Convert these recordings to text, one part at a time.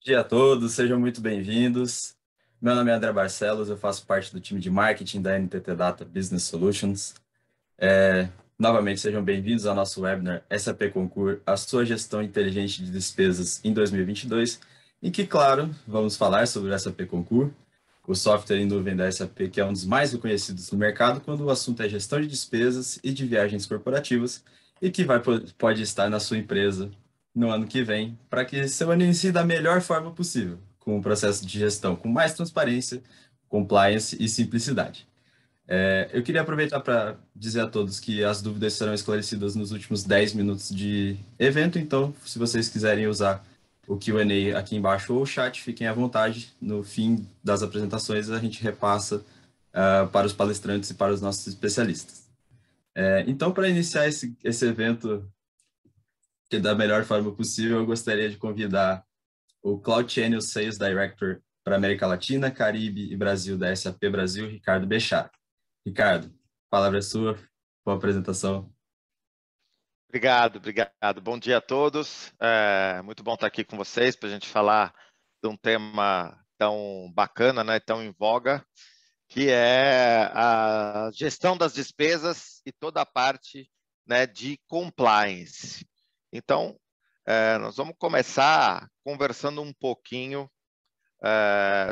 Dia a todos, sejam muito bem-vindos. Meu nome é André Barcelos, eu faço parte do time de marketing da NTT Data Business Solutions. Novamente, sejam bem-vindos ao nosso webinar SAP Concur, a sua gestão inteligente de despesas em 2022, em que, claro, vamos falar sobre o SAP Concur, o software em nuvem da SAP, que é um dos mais reconhecidos no mercado quando o assunto é gestão de despesas e de viagens corporativas, e que pode estar na sua empresa no ano que vem, para que seu ano inicie da melhor forma possível, com um processo de gestão com mais transparência, compliance e simplicidade. Eu queria aproveitar para dizer a todos que as dúvidas serão esclarecidas nos últimos 10 minutos de evento, então, se vocês quiserem usar o Q&A aqui embaixo ou o chat, fiquem à vontade. No fim das apresentações, a gente repassa para os palestrantes e para os nossos especialistas. Então, para iniciar esse evento da melhor forma possível, eu gostaria de convidar o Cloud Channel Sales Director para América Latina, Caribe e Brasil da SAP Brasil, Ricardo Bechara. Ricardo, a palavra é sua, boa apresentação. Obrigado. Bom dia a todos. Muito bom estar aqui com vocês para a gente falar de um tema tão bacana, né, tão em voga, que é a gestão das despesas e toda a parte, né, de compliance. Então, nós vamos começar conversando um pouquinho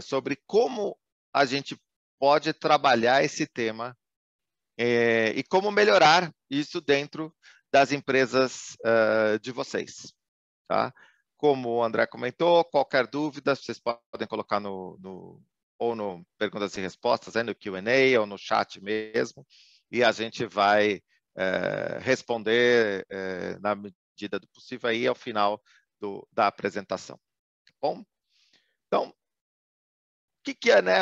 sobre como a gente pode trabalhar esse tema e como melhorar isso dentro das empresas de vocês. Tá? Como o André comentou, qualquer dúvida, vocês podem colocar ou no perguntas e respostas, no Q&A ou no chat mesmo, e a gente vai responder na medida do possível aí ao final da apresentação. Tá bom? Então,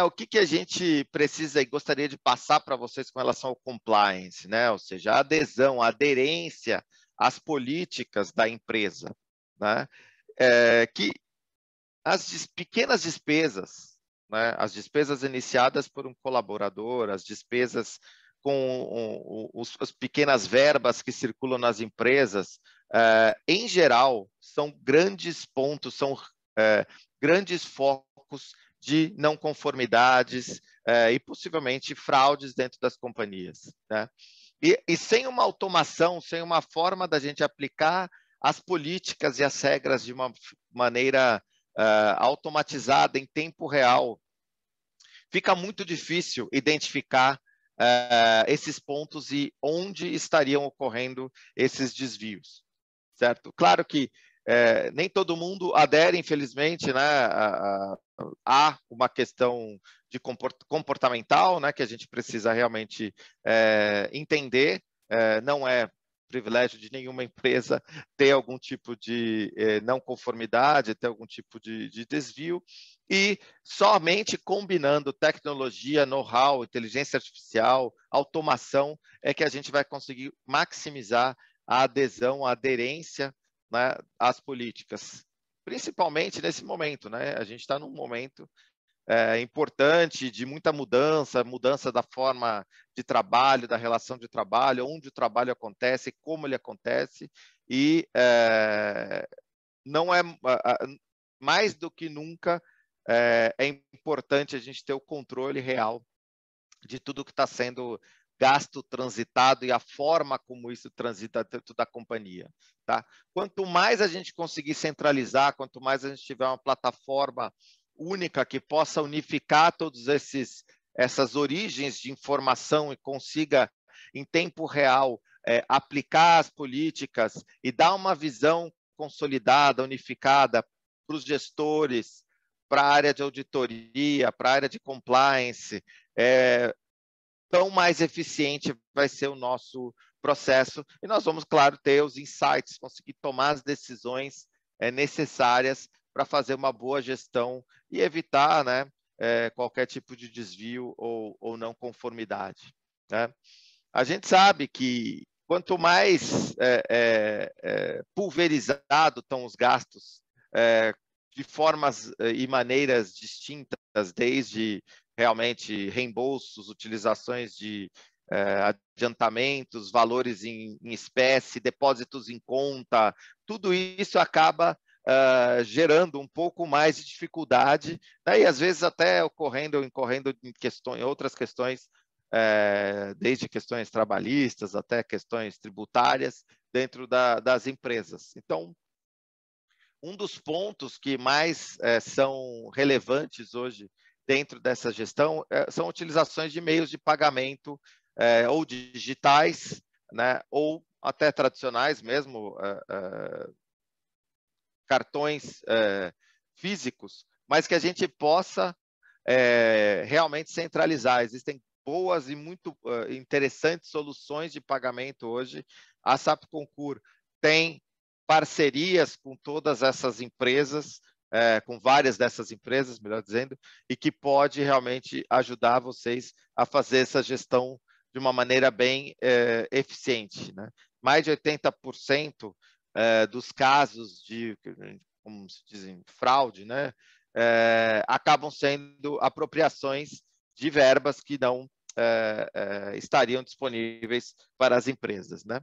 o que a gente precisa e gostaria de passar para vocês com relação ao compliance, né? Ou seja, a adesão, a aderência às políticas da empresa, né? Que as pequenas despesas, né? As despesas iniciadas por um colaborador, as despesas com as pequenas verbas que circulam nas empresas, em geral, são grandes pontos, são grandes focos de não conformidades e possivelmente fraudes dentro das companhias, né? E sem uma automação, sem uma forma da gente aplicar as políticas e as regras de uma maneira automatizada em tempo real, fica muito difícil identificar esses pontos e onde estariam ocorrendo esses desvios, certo? Claro que nem todo mundo adere, infelizmente, né, a uma questão de comportamental, né, que a gente precisa realmente entender. Não é privilégio de nenhuma empresa ter algum tipo de não conformidade, ter algum tipo de desvio, e somente combinando tecnologia, know-how, inteligência artificial, automação, é que a gente vai conseguir maximizar a adesão, a aderência, né, às políticas, principalmente nesse momento, né? A gente está num momento importante de muita mudança da forma de trabalho, da relação de trabalho, onde o trabalho acontece, como ele acontece, e não é mais do que nunca é importante a gente ter o controle real de tudo que está sendo gasto, transitado e a forma como isso transita dentro da companhia. Tá? Quanto mais a gente conseguir centralizar, quanto mais a gente tiver uma plataforma única que possa unificar todos essas origens de informação e consiga, em tempo real, aplicar as políticas e dar uma visão consolidada, unificada para os gestores, para a área de auditoria, para a área de compliance, tão mais eficiente vai ser o nosso processo e nós vamos, claro, ter os insights, conseguir tomar as decisões necessárias para fazer uma boa gestão e evitar, né, qualquer tipo de desvio ou não conformidade, né? A gente sabe que quanto mais pulverizado estão os gastos de formas e maneiras distintas, desde realmente reembolsos, utilizações de adiantamentos, valores em espécie, depósitos em conta, tudo isso acaba gerando um pouco mais de dificuldade, né? E às vezes até incorrendo em outras questões, desde questões trabalhistas até questões tributárias dentro das empresas. Então, um dos pontos que mais são relevantes hoje dentro dessa gestão são utilizações de meios de pagamento ou digitais, né, ou até tradicionais mesmo, cartões físicos, mas que a gente possa realmente centralizar. Existem boas e muito interessantes soluções de pagamento hoje. A SAP Concur tem parcerias com todas essas empresas, com várias dessas empresas, melhor dizendo, e que pode realmente ajudar vocês a fazer essa gestão de uma maneira bem eficiente, né? Mais de 80% dos casos de, como se dizem, fraude, né? Acabam sendo apropriações de verbas que não estariam disponíveis para as empresas, né?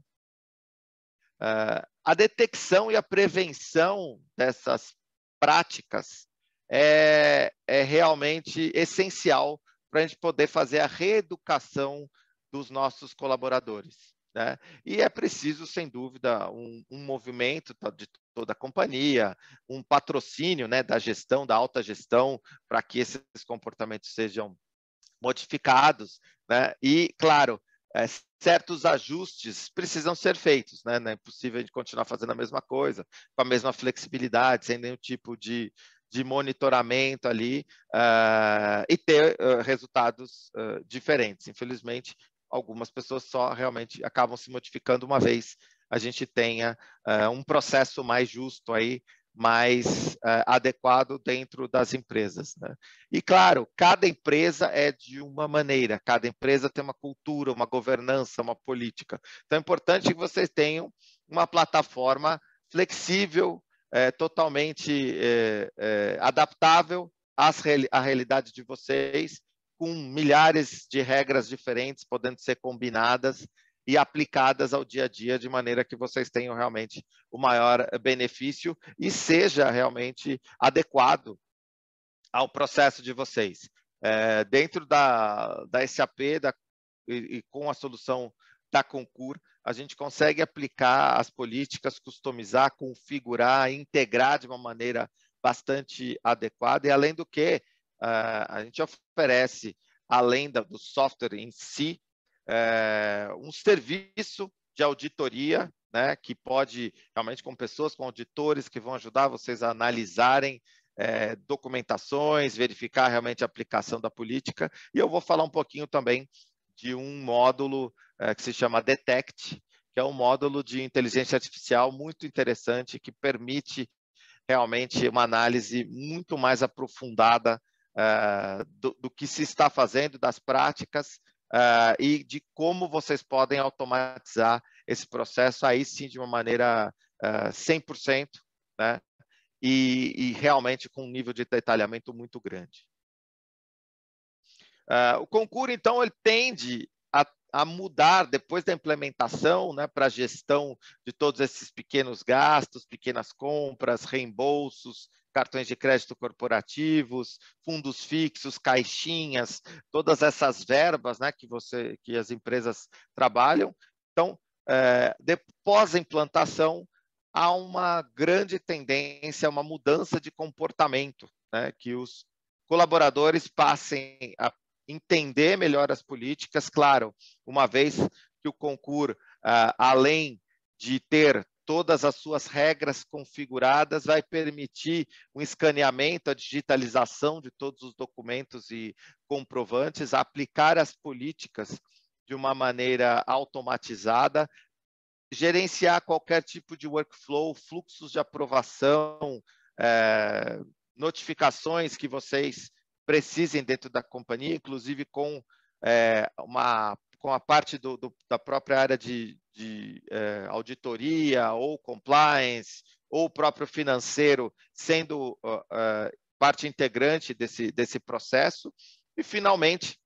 A detecção e a prevenção dessas práticas é realmente essencial para a gente poder fazer a reeducação dos nossos colaboradores, né? E é preciso, sem dúvida, um movimento de toda a companhia, um patrocínio, né, da gestão, da alta gestão, para que esses comportamentos sejam modificados, né? E, claro, certos ajustes precisam ser feitos, né? Não é possível a gente continuar fazendo a mesma coisa, com a mesma flexibilidade, sem nenhum tipo de monitoramento ali, e ter resultados diferentes. Infelizmente, algumas pessoas só realmente acabam se modificando uma vez a gente tenha um processo mais justo aí, mais adequado dentro das empresas, né? E, claro, cada empresa é de uma maneira, cada empresa tem uma cultura, uma governança, uma política. Então, é importante que vocês tenham uma plataforma flexível, totalmente adaptável à realidade de vocês, com milhares de regras diferentes, podendo ser combinadas e aplicadas ao dia a dia, de maneira que vocês tenham realmente o maior benefício e seja realmente adequado ao processo de vocês. Dentro da SAP e com a solução da Concur, a gente consegue aplicar as políticas, customizar, configurar, integrar de uma maneira bastante adequada, e além do que, a gente oferece, além do software em si, um serviço de auditoria, né, que pode realmente com pessoas, com auditores que vão ajudar vocês a analisarem documentações, verificar realmente a aplicação da política. E eu vou falar um pouquinho também de um módulo que se chama Detect, que é um módulo de inteligência artificial muito interessante, que permite realmente uma análise muito mais aprofundada do que se está fazendo, das práticas, e de como vocês podem automatizar esse processo aí sim de uma maneira 100%, né? E realmente com um nível de detalhamento muito grande. O Concur, então, ele tende a mudar depois da implementação, né, para a gestão de todos esses pequenos gastos, pequenas compras, reembolsos, cartões de crédito corporativos, fundos fixos, caixinhas, todas essas verbas, né, que as empresas trabalham. Então, depois da implantação, há uma grande tendência, uma mudança de comportamento, né, que os colaboradores passem a entender melhor as políticas, claro, uma vez que o Concur, além de ter todas as suas regras configuradas, vai permitir um escaneamento, a digitalização de todos os documentos e comprovantes, aplicar as políticas de uma maneira automatizada, gerenciar qualquer tipo de workflow, fluxos de aprovação, notificações que vocês precisem dentro da companhia, inclusive com a parte da própria área de auditoria ou compliance, ou o próprio financeiro sendo parte integrante desse processo. E, finalmente,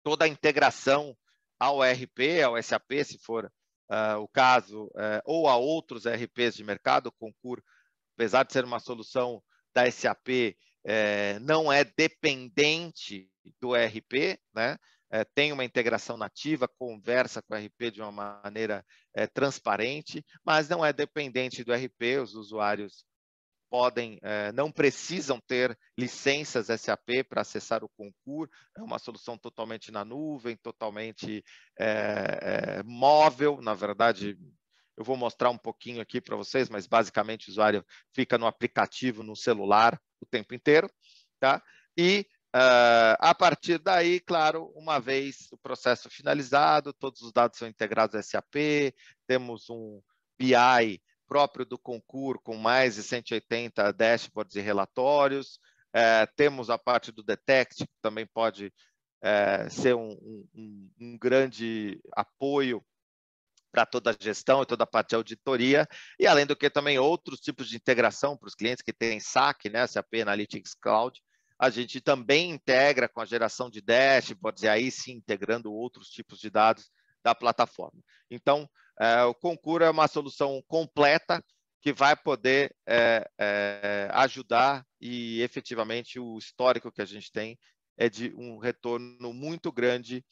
toda a integração ao ERP, ao SAP, se for o caso, ou a outros ERPs de mercado. O Concur apesar de ser uma solução da SAP, não é dependente do ERP, né? Tem uma integração nativa, conversa com o ERP de uma maneira transparente, mas não é dependente do ERP, os usuários não precisam ter licenças SAP para acessar o Concur, é uma solução totalmente na nuvem, totalmente móvel, na verdade. Eu vou mostrar um pouquinho aqui para vocês, mas basicamente o usuário fica no aplicativo, no celular, o tempo inteiro, tá? E a partir daí, claro, uma vez o processo finalizado, todos os dados são integrados ao SAP, temos um BI próprio do Concur, com mais de 180 dashboards e relatórios, temos a parte do Detect, que também pode ser um grande apoio para toda a gestão e toda a parte de auditoria, e além do que também outros tipos de integração para os clientes que têm SAC, né, SAP Analytics Cloud, a gente também integra com a geração de dashboards, e aí sim integrando outros tipos de dados da plataforma. Então, o Concur é uma solução completa que vai poder ajudar, e efetivamente o histórico que a gente tem é de um retorno muito grande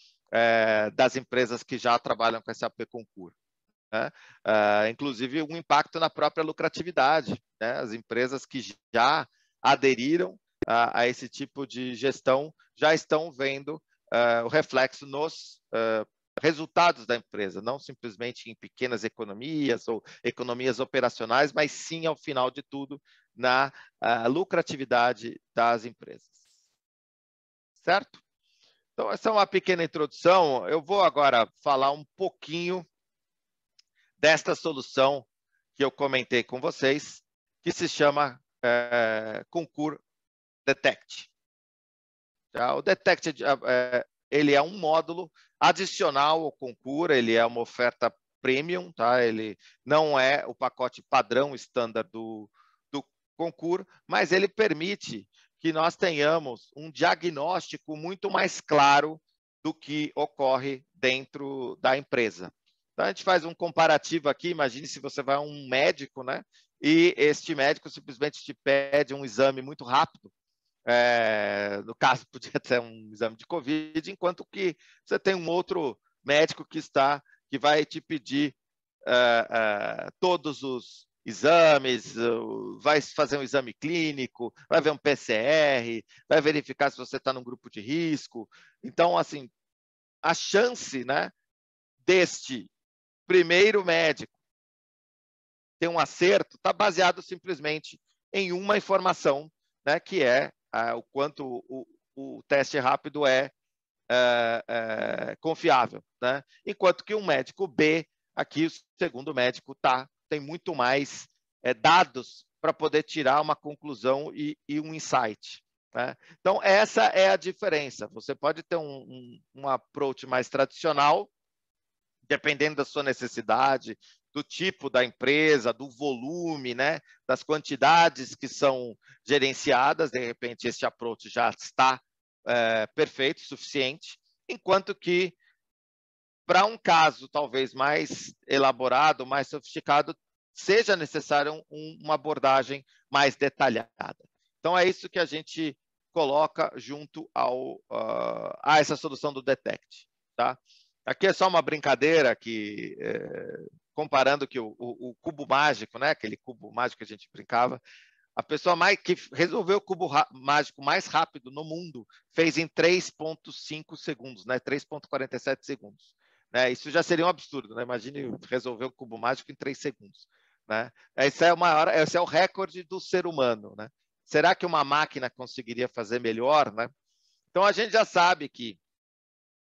das empresas que já trabalham com SAP Concur. Né? Inclusive, um impacto na própria lucratividade. Né? As empresas que já aderiram a esse tipo de gestão já estão vendo o reflexo nos resultados da empresa, não simplesmente em pequenas economias ou economias operacionais, mas sim, ao final de tudo, na lucratividade das empresas. Certo? Então, essa é uma pequena introdução. Eu vou agora falar um pouquinho desta solução que eu comentei com vocês, que se chama Concur Detect. O Detect ele é um módulo adicional ao Concur, ele é uma oferta premium, tá? Ele não é o pacote padrão standard do Concur, mas ele permite que nós tenhamos um diagnóstico muito mais claro do que ocorre dentro da empresa. Então, a gente faz um comparativo aqui. Imagine se você vai a um médico, né? E este médico simplesmente te pede um exame muito rápido. No caso, podia ser um exame de Covid, enquanto que você tem um outro médico que vai te pedir todos os exames, vai fazer um exame clínico, vai ver um PCR, vai verificar se você está num grupo de risco. Então, assim, a chance, né, deste primeiro médico ter um acerto está baseado simplesmente em uma informação, né, que é o quanto o teste rápido é confiável. Né? Enquanto que um médico B, aqui o segundo médico tem muito mais dados para poder tirar uma conclusão e um insight. Né? Então, essa é a diferença. Você pode ter um approach mais tradicional, dependendo da sua necessidade, do tipo da empresa, do volume, né, das quantidades que são gerenciadas. De repente, esse approach já está perfeito, suficiente, enquanto que, para um caso talvez mais elaborado, mais sofisticado, seja necessário uma abordagem mais detalhada. Então, é isso que a gente coloca junto a essa solução do Detect. Tá? Aqui é só uma brincadeira que, comparando que o cubo mágico, né, aquele cubo mágico que a gente brincava, a pessoa que resolveu o cubo mágico mais rápido no mundo fez em 3,5 segundos, né, 3,47 segundos. Né? Isso já seria um absurdo. Né? Imagine resolver o cubo mágico em 3 segundos. Né? Esse é o recorde do ser humano. Né? Será que uma máquina conseguiria fazer melhor? Né? Então, a gente já sabe que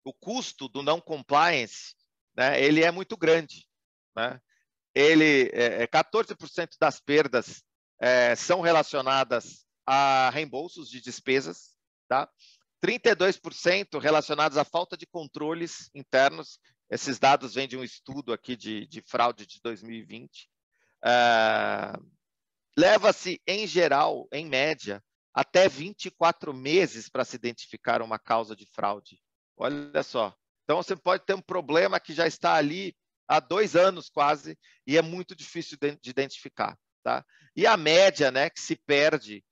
o custo do não compliance, né, ele é muito grande. Né? 14% das perdas são relacionadas a reembolsos de despesas, tá? 32% relacionados à falta de controles internos. Esses dados vêm de um estudo aqui de fraude de 2020. Leva-se, em geral, em média, até 24 meses para se identificar uma causa de fraude. Olha só. Então, você pode ter um problema que já está ali há 2 anos quase e é muito difícil de identificar. tá? E a média, né, que se perde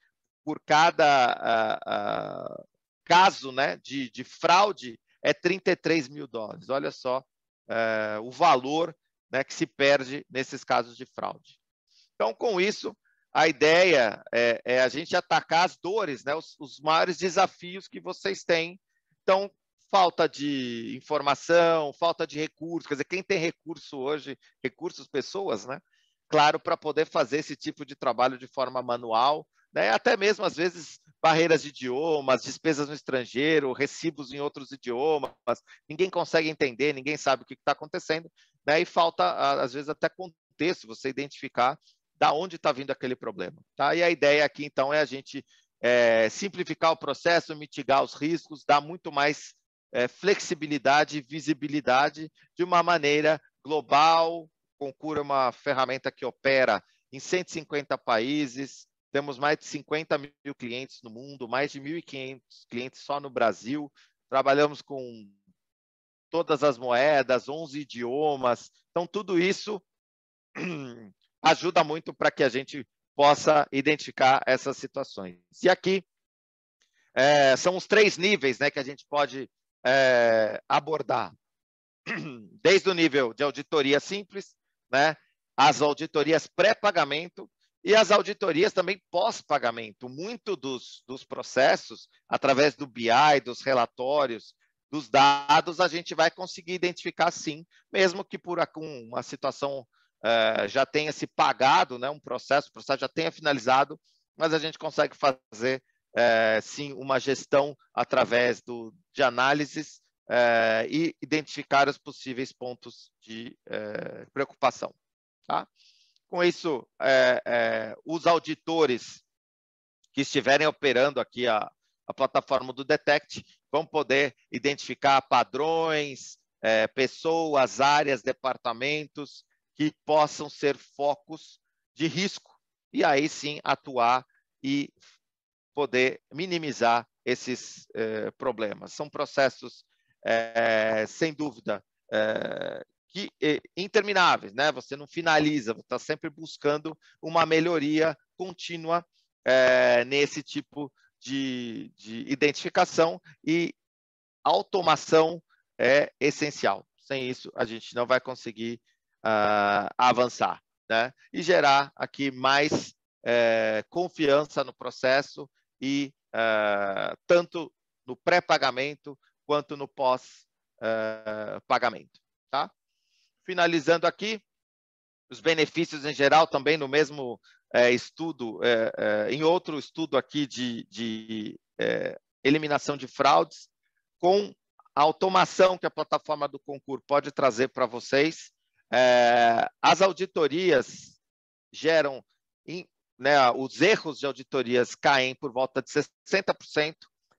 por cada caso, né, de fraude é $33 mil. Olha só o valor, né, que se perde nesses casos de fraude. Então, com isso, a ideia é a gente atacar as dores, né, os maiores desafios que vocês têm. Então, falta de informação, falta de recursos, quer dizer, quem tem recurso hoje, recursos, pessoas, né? Claro, para poder fazer esse tipo de trabalho de forma manual, né? Até mesmo, às vezes, barreiras de idiomas, despesas no estrangeiro, recibos em outros idiomas, ninguém consegue entender, ninguém sabe o que está acontecendo, né? E falta, às vezes, até contexto, você identificar da onde está vindo aquele problema. Tá? E a ideia aqui, então, é a gente simplificar o processo, mitigar os riscos, dar muito mais flexibilidade e visibilidade de uma maneira global. Concur é uma ferramenta que opera em 150 países, temos mais de 50 mil clientes no mundo, mais de 1.500 clientes só no Brasil, trabalhamos com todas as moedas, 11 idiomas, então tudo isso ajuda muito para que a gente possa identificar essas situações. E aqui são os 3 níveis, né, que a gente pode abordar. Desde o nível de auditoria simples, né, as auditorias pré-pagamento e as auditorias também pós-pagamento. Muito dos processos, através do BI, dos relatórios, dos dados, a gente vai conseguir identificar sim, mesmo que por uma situação já tenha se pagado, né, o processo já tenha finalizado, mas a gente consegue fazer sim uma gestão através de análises e identificar os possíveis pontos de preocupação. Tá? Com isso, os auditores que estiverem operando aqui a plataforma do Detect vão poder identificar padrões, pessoas, áreas, departamentos que possam ser focos de risco e aí sim atuar e poder minimizar esses problemas. São processos, sem dúvida, intermináveis, né? Você não finaliza, você está sempre buscando uma melhoria contínua nesse tipo de identificação e automação é essencial. Sem isso, a gente não vai conseguir avançar, né? E gerar aqui mais confiança no processo e tanto no pré-pagamento quanto no pós-pagamento. Tá? Finalizando aqui, os benefícios em geral também no mesmo estudo, em outro estudo aqui de eliminação de fraudes, com a automação que a plataforma do Concur pode trazer para vocês, as auditorias geram, né, os erros de auditorias caem por volta de 60%, a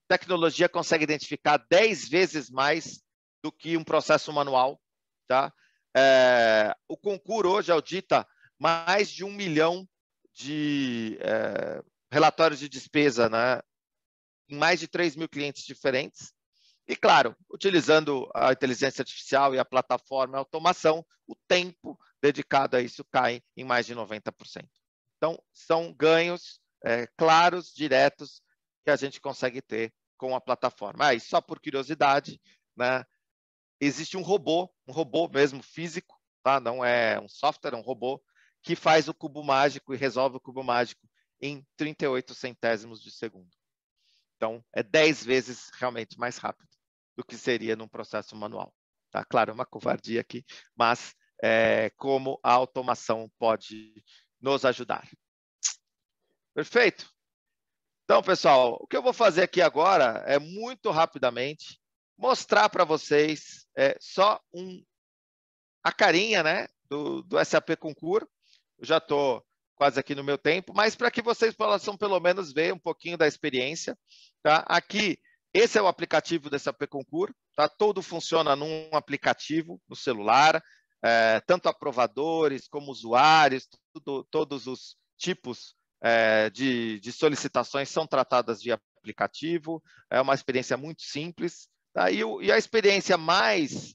tecnologia consegue identificar 10 vezes mais do que um processo manual. Tá? O Concur hoje audita mais de 1 milhão de relatórios de despesa, né, em mais de 3 mil clientes diferentes. E, claro, utilizando a inteligência artificial e a plataforma e a automação, o tempo dedicado a isso cai em mais de 90%. Então, são ganhos claros, diretos, que a gente consegue ter com a plataforma. E só por curiosidade, né, existe um robô mesmo físico, tá? Não é um software, é um robô, que faz o cubo mágico e resolve o cubo mágico em 38 centésimos de segundo. Então, é 10 vezes realmente mais rápido do que seria num processo manual. Tá? Claro, é uma covardia aqui, mas como a automação pode nos ajudar. Perfeito? Então, pessoal, o que eu vou fazer aqui agora é muito rapidamente mostrar para vocês só a carinha, né, do SAP Concur. Eu já estou quase aqui no meu tempo, mas para que vocês possam pelo menos ver um pouquinho da experiência. Tá? Aqui, esse é o aplicativo do SAP Concur. Tá? Todo funciona num aplicativo, no celular, tanto aprovadores como usuários, todos os tipos de solicitações são tratadas via aplicativo. É uma experiência muito simples. Tá? E a experiência mais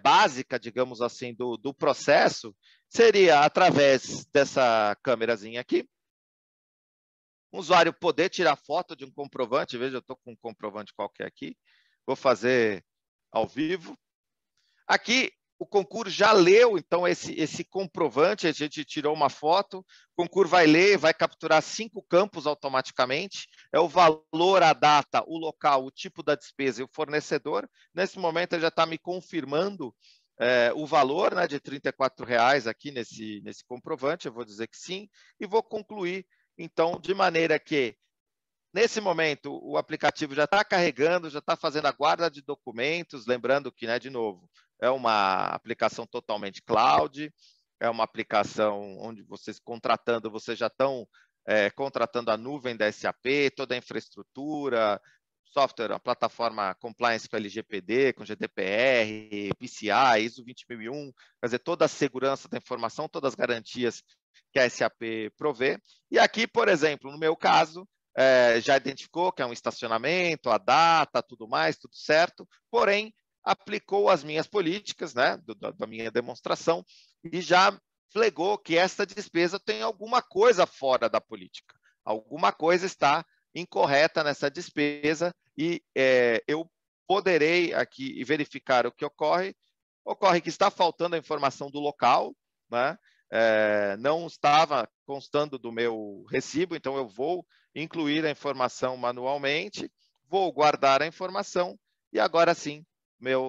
básica, digamos assim, do processo, seria através dessa câmerazinha aqui, o usuário poder tirar foto de um comprovante. Veja, eu estou com um comprovante qualquer aqui, vou fazer ao vivo. Aqui, o Concur já leu, então, esse comprovante, a gente tirou uma foto, o Concur vai ler, vai capturar 5 campos automaticamente, é o valor, a data, o local, o tipo da despesa e o fornecedor. Nesse momento, ele já está me confirmando o valor, né, de R$ 34,00 aqui nesse comprovante, eu vou dizer que sim, e vou concluir, então, de maneira que, nesse momento, o aplicativo já está carregando, já está fazendo a guarda de documentos, lembrando que, né, de novo, é uma aplicação totalmente cloud, é uma aplicação onde vocês contratando, vocês já estão contratando a nuvem da SAP, toda a infraestrutura, software, a plataforma compliance com LGPD, com GDPR, PCI, ISO 20001, quer dizer, toda a segurança da informação, todas as garantias que a SAP provê. E aqui, por exemplo, no meu caso, já identificou que é um estacionamento, a data, tudo mais, tudo certo, porém, aplicou as minhas políticas, né, da minha demonstração, e já flegou que esta despesa tem alguma coisa fora da política. Alguma coisa está incorreta nessa despesa e eu poderei aqui verificar o que ocorre. Ocorre que está faltando a informação do local, né? Não estava constando do meu recibo, então eu vou incluir a informação manualmente, vou guardar a informação e agora sim,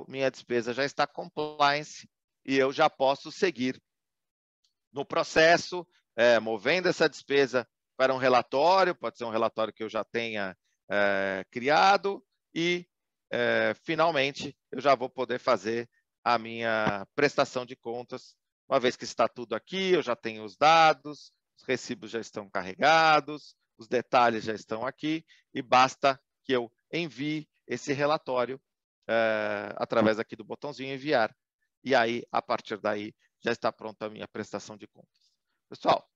minha despesa já está compliance e eu já posso seguir no processo, movendo essa despesa para um relatório, pode ser um relatório que eu já tenha criado e, finalmente, eu já vou poder fazer a minha prestação de contas. Uma vez que está tudo aqui, eu já tenho os dados, os recibos já estão carregados, os detalhes já estão aqui e basta que eu envie esse relatório através aqui do botãozinho enviar. E aí, a partir daí, já está pronta a minha prestação de contas. Pessoal,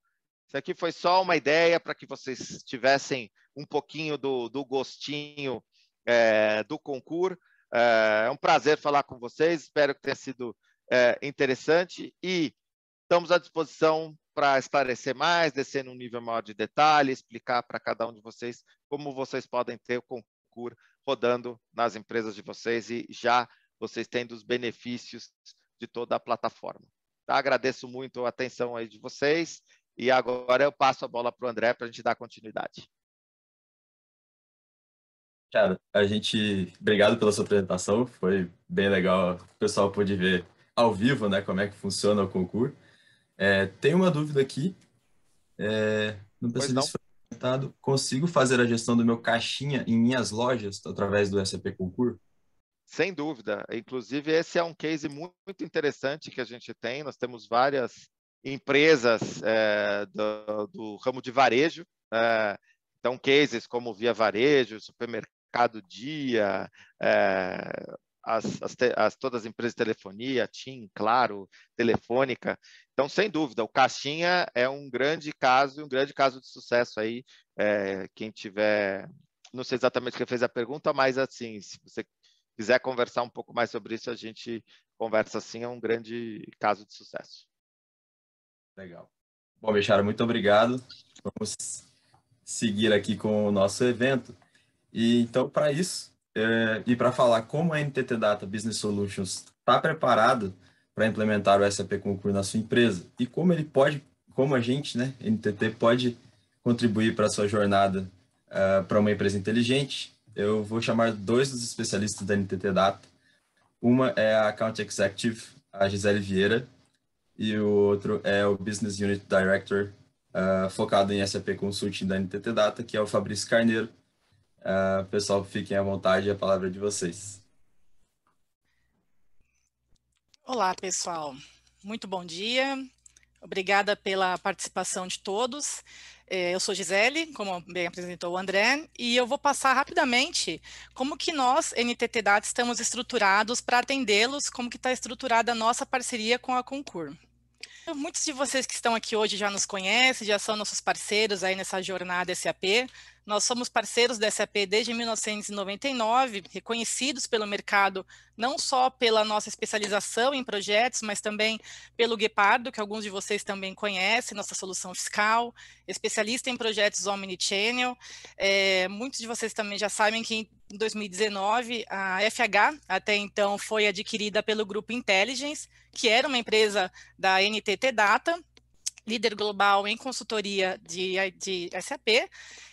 isso aqui foi só uma ideia para que vocês tivessem um pouquinho do gostinho do Concur. É um prazer falar com vocês, espero que tenha sido interessante e estamos à disposição para esclarecer mais, descer num nível maior de detalhe, explicar para cada um de vocês como vocês podem ter o Concur rodando nas empresas de vocês e já vocês tendo os benefícios de toda a plataforma. Tá? Agradeço muito a atenção aí de vocês e agora eu passo a bola para o André para a gente dar continuidade. Cara, obrigado pela sua apresentação, foi bem legal. O pessoal pôde ver ao vivo, né, como é que funciona o concurso. Tem uma dúvida aqui, não Pois percebi não? se foi comentado. Consigo fazer a gestão do meu caixinha em minhas lojas através do SAP Concur? Sem dúvida. Inclusive, esse é um case muito interessante que a gente tem. Nós temos várias empresas do ramo de varejo. Então, cases como Via Varejo, Supermercado Dia, todas as empresas de telefonia, TIM, Claro, Telefônica. Então, sem dúvida, o Caixinha é um grande caso de sucesso aí. Quem tiver, não sei exatamente quem fez a pergunta, mas assim, se você quiser conversar um pouco mais sobre isso, a gente conversa assim, é um grande caso de sucesso. Legal. Bom, Bechara, muito obrigado. Vamos seguir aqui com o nosso evento. E então, para isso, e para falar como a NTT Data Business Solutions está preparado para implementar o SAP Concur na sua empresa e como a gente, né, NTT, pode contribuir para a sua jornada para uma empresa inteligente, eu vou chamar dois dos especialistas da NTT Data. Uma é a Account Executive, a Gisele Vieira, e o outro é o Business Unit Director, focado em SAP Consulting da NTT Data, que é o Fabrício Carneiro. Pessoal, fiquem à vontade, a palavra é de vocês. Olá, pessoal. Muito bom dia. Obrigada pela participação de todos. Eu sou Gisele, como bem apresentou o André, e eu vou passar rapidamente como que nós, NTT Data, estamos estruturados para atendê-los, como que está estruturada a nossa parceria com a Concur. Muitos de vocês que estão aqui hoje já nos conhecem, já são nossos parceiros aí nessa jornada SAP. Nós somos parceiros da SAP desde 1999, reconhecidos pelo mercado, não só pela nossa especialização em projetos, mas também pelo Guepardo, que alguns de vocês também conhecem, nossa solução fiscal, especialista em projetos Omnichannel. Muitos de vocês também já sabem que em 2019, a FH, até então, foi adquirida pelo Grupo Intelligence, que era uma empresa da NTT Data, líder global em consultoria de SAP,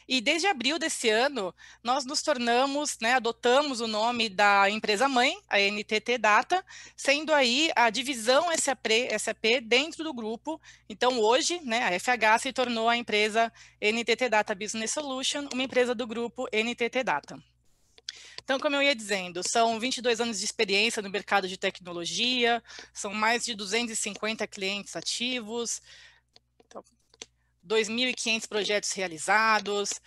e desde abril desse ano, nós nos tornamos, adotamos o nome da empresa-mãe, a NTT Data, sendo aí a divisão SAP dentro do grupo. Então, hoje, a FH se tornou a empresa NTT Data Business Solution, uma empresa do grupo NTT Data. Então, como eu ia dizendo, são 22 anos de experiência no mercado de tecnologia, são mais de 250 clientes ativos, 2.500 projetos realizados,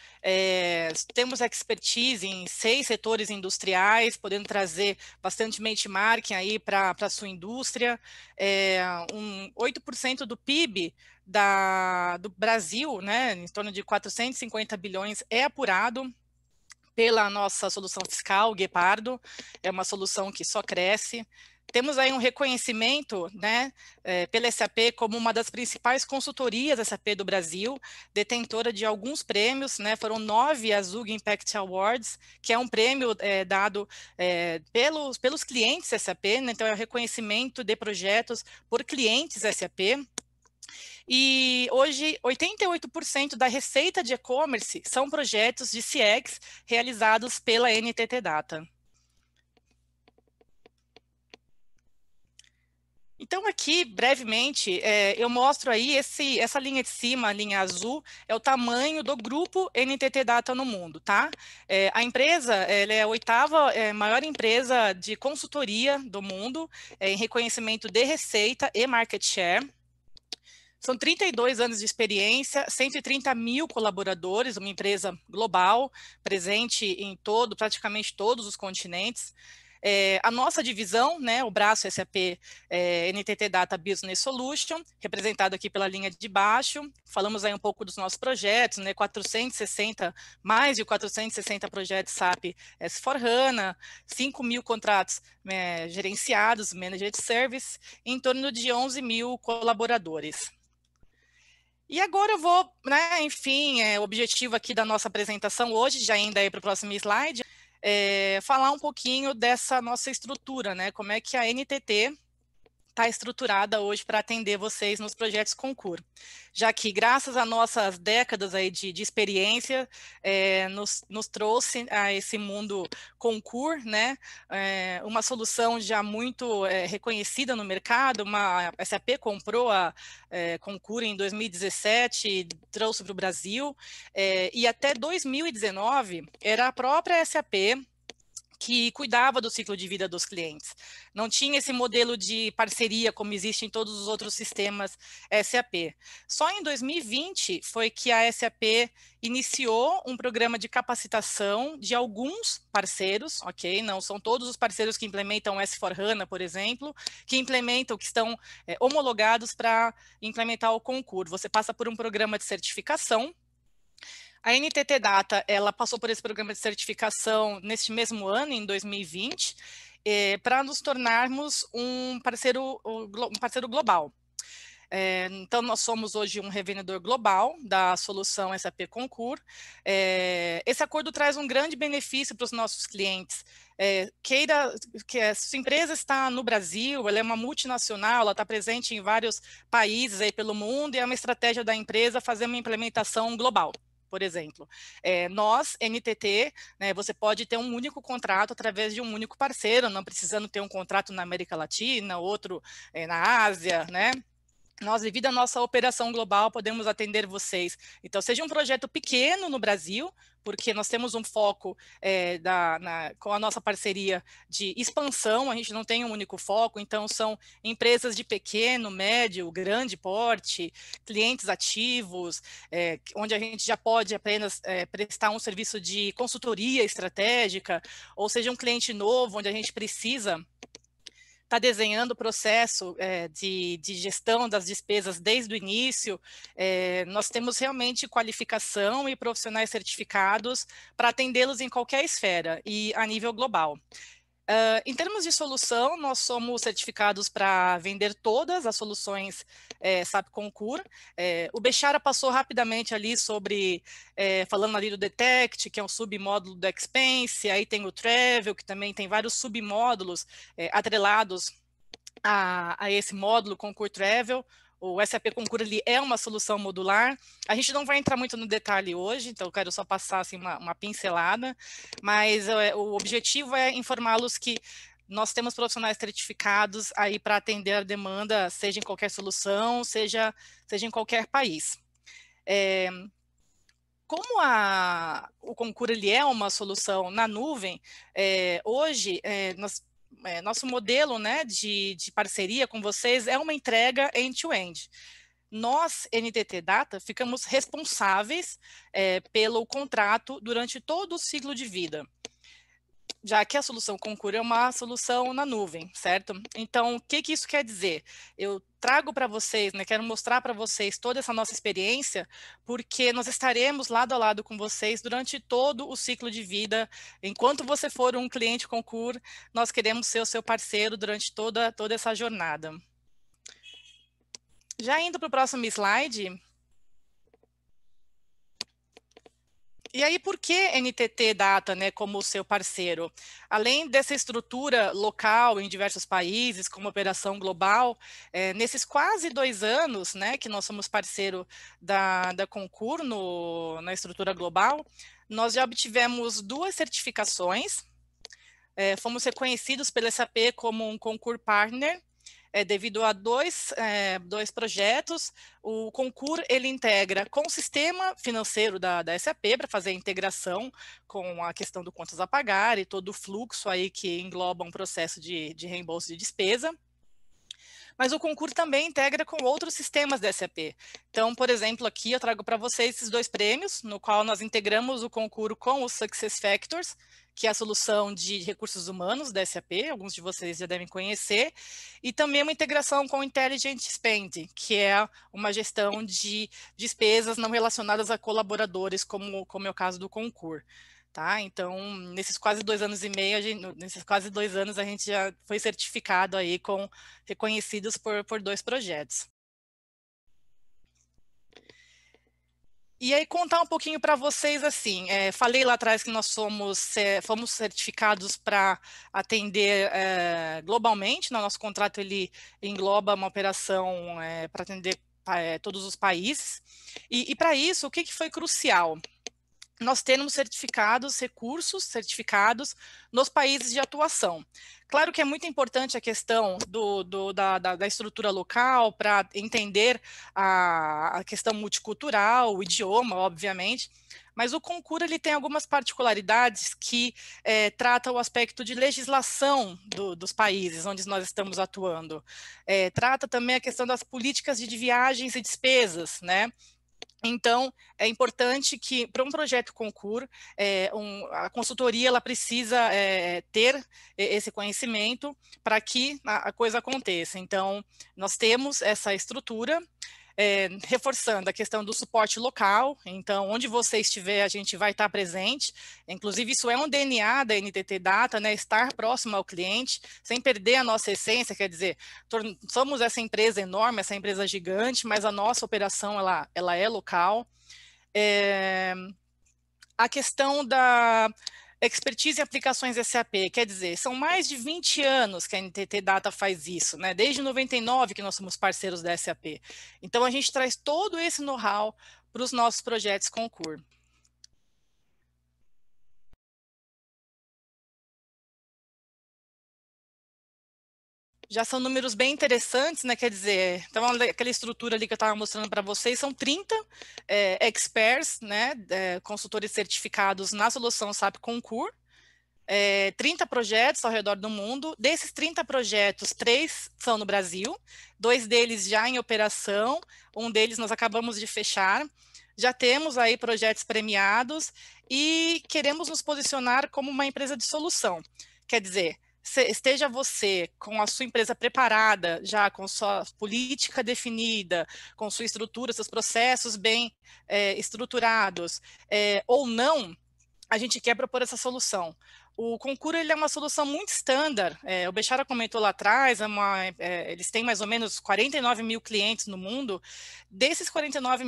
temos expertise em 6 setores industriais, podendo trazer bastante benchmarking aí para a sua indústria. 8% do PIB do Brasil, em torno de 450 bilhões, é apurado pela nossa solução fiscal, Guepardo, é uma solução que só cresce. Temos aí um reconhecimento, pela SAP como uma das principais consultorias SAP do Brasil, detentora de alguns prêmios, foram 9 Azug Impact Awards, que é um prêmio dado pelos clientes SAP, então é o reconhecimento de projetos por clientes SAP. E hoje, 88% da receita de e-commerce são projetos de CX realizados pela NTT Data. Então, aqui, brevemente, eu mostro aí essa linha de cima, a linha azul, é o tamanho do grupo NTT Data no mundo, tá? A empresa, ela é a 8ª maior empresa de consultoria do mundo, em reconhecimento de receita e market share. São 32 anos de experiência, 130 mil colaboradores, uma empresa global, presente em praticamente todos os continentes. A nossa divisão, o braço SAP NTT Data Business Solution, representado aqui pela linha de baixo. Falamos aí um pouco dos nossos projetos, mais de 460 projetos SAP S4HANA, 5 mil contratos gerenciados, Managed Service, em torno de 11 mil colaboradores. E agora eu vou, enfim, o objetivo aqui da nossa apresentação hoje, já ainda aí para o próximo slide, falar um pouquinho dessa nossa estrutura, como é que a NTT está estruturada hoje para atender vocês nos projetos Concur. Já que, graças a nossas décadas aí de experiência, nos trouxe a esse mundo Concur, uma solução já muito reconhecida no mercado. A SAP comprou a Concur em 2017, trouxe para o Brasil, e até 2019 era a própria SAP que cuidava do ciclo de vida dos clientes. Não tinha esse modelo de parceria como existe em todos os outros sistemas SAP. Só em 2020 foi que a SAP iniciou um programa de capacitação de alguns parceiros, ok? Não são todos os parceiros que implementam S4HANA, por exemplo, que estão homologados para implementar o Concur. Você passa por um programa de certificação. A NTT Data, ela passou por esse programa de certificação neste mesmo ano, em 2020, para nos tornarmos um parceiro global. Então, nós somos hoje um revendedor global da solução SAP Concur. Esse acordo traz um grande benefício para os nossos clientes. Que a sua empresa está no Brasil, ela é uma multinacional, ela está presente em vários países aí pelo mundo, e é uma estratégia da empresa fazer uma implementação global. Por exemplo, nós, NTT, você pode ter um único contrato através de um único parceiro, não precisando ter um contrato na América Latina, outro na Ásia, Nós, devido à nossa operação global, podemos atender vocês. Então, seja um projeto pequeno no Brasil, porque nós temos um foco com a nossa parceria de expansão, a gente não tem um único foco, então são empresas de pequeno, médio, grande porte, clientes ativos, onde a gente já pode apenas prestar um serviço de consultoria estratégica, ou seja, um cliente novo, onde a gente precisa está desenhando o processo de gestão das despesas desde o início, nós temos realmente qualificação e profissionais certificados para atendê-los em qualquer esfera e a nível global. Em termos de solução, nós somos certificados para vender todas as soluções SAP Concur. O Bechara passou rapidamente ali sobre, falando ali do Detect, que é um submódulo do Expense, aí tem o Travel, que também tem vários submódulos atrelados a esse módulo Concur Travel. O SAP Concur ele é uma solução modular. A gente não vai entrar muito no detalhe hoje, então eu quero só passar assim, uma pincelada, mas o objetivo é informá-los que nós temos profissionais certificados aí para atender a demanda, seja em qualquer solução, seja em qualquer país. Como o Concur ele é uma solução na nuvem, hoje nosso modelo, né, de parceria com vocês é uma entrega end-to-end. Nós, NTT Data, ficamos responsáveis pelo contrato durante todo o ciclo de vida, já que a solução Concur é uma solução na nuvem, certo? Então, o que isso quer dizer? Eu trago para vocês, né, quero mostrar para vocês toda essa nossa experiência, porque nós estaremos lado a lado com vocês durante todo o ciclo de vida. Enquanto você for um cliente Concur, nós queremos ser o seu parceiro durante toda essa jornada. Já indo para o próximo slide. E aí, por que NTT Data, né, como seu parceiro? Além dessa estrutura local em diversos países, como operação global, nesses quase 2 anos, né, que nós somos parceiro da Concur na estrutura global, nós já obtivemos 2 certificações, fomos reconhecidos pela SAP como um Concur Partner, devido a dois projetos. O Concur ele integra com o sistema financeiro da SAP para fazer a integração com a questão do contas a pagar e todo o fluxo aí que engloba um processo de reembolso de despesa. Mas o Concur também integra com outros sistemas da SAP. Então, por exemplo, aqui eu trago para vocês esses 2 prêmios, no qual nós integramos o Concur com o SuccessFactors, que é a solução de recursos humanos da SAP, alguns de vocês já devem conhecer, e também uma integração com o Intelligent Spend, que é uma gestão de despesas não relacionadas a colaboradores, como é o caso do Concur. Tá? Então, nesses quase 2 anos e meio, nesses quase 2 anos, a gente já foi certificado aí reconhecidos por 2 projetos. E aí, contar um pouquinho para vocês, assim, falei lá atrás que nós fomos certificados para atender globalmente, no nosso contrato ele engloba uma operação para atender todos os países, e para isso, o que foi crucial? Nós temos recursos certificados nos países de atuação. Claro que é muito importante a questão da estrutura local para entender a questão multicultural, o idioma, obviamente, mas o Concur ele tem algumas particularidades que tratam o aspecto de legislação dos países onde nós estamos atuando. Trata também a questão das políticas de viagens e despesas, né? Então, é importante que, para um projeto Concur, a consultoria ela precisa ter esse conhecimento para que a coisa aconteça. Então, nós temos essa estrutura, reforçando a questão do suporte local. Então, onde você estiver, a gente vai estar presente. Inclusive, isso é um DNA da NTT Data, né? Estar próximo ao cliente, sem perder a nossa essência, quer dizer, somos essa empresa enorme, essa empresa gigante, mas a nossa operação, ela é local. A questão da expertise em aplicações SAP, quer dizer, são mais de 20 anos que a NTT Data faz isso, né? Desde 99 que nós somos parceiros da SAP. Então, a gente traz todo esse know-how para os nossos projetos Concur. Já são números bem interessantes, né? Quer dizer, então aquela estrutura ali que eu estava mostrando para vocês são 30 experts, né? Consultores certificados na solução SAP Concur, 30 projetos ao redor do mundo. Desses 30 projetos, 3 são no Brasil, 2 deles já em operação, um deles nós acabamos de fechar. Já temos aí projetos premiados e queremos nos posicionar como uma empresa de solução. Quer dizer, esteja você com a sua empresa preparada, já com sua política definida, com sua estrutura, seus processos bem estruturados, ou não, a gente quer propor essa solução. O Concur ele é uma solução muito standard. O Bechara comentou lá atrás, eles têm mais ou menos 49 mil clientes no mundo. Desses 49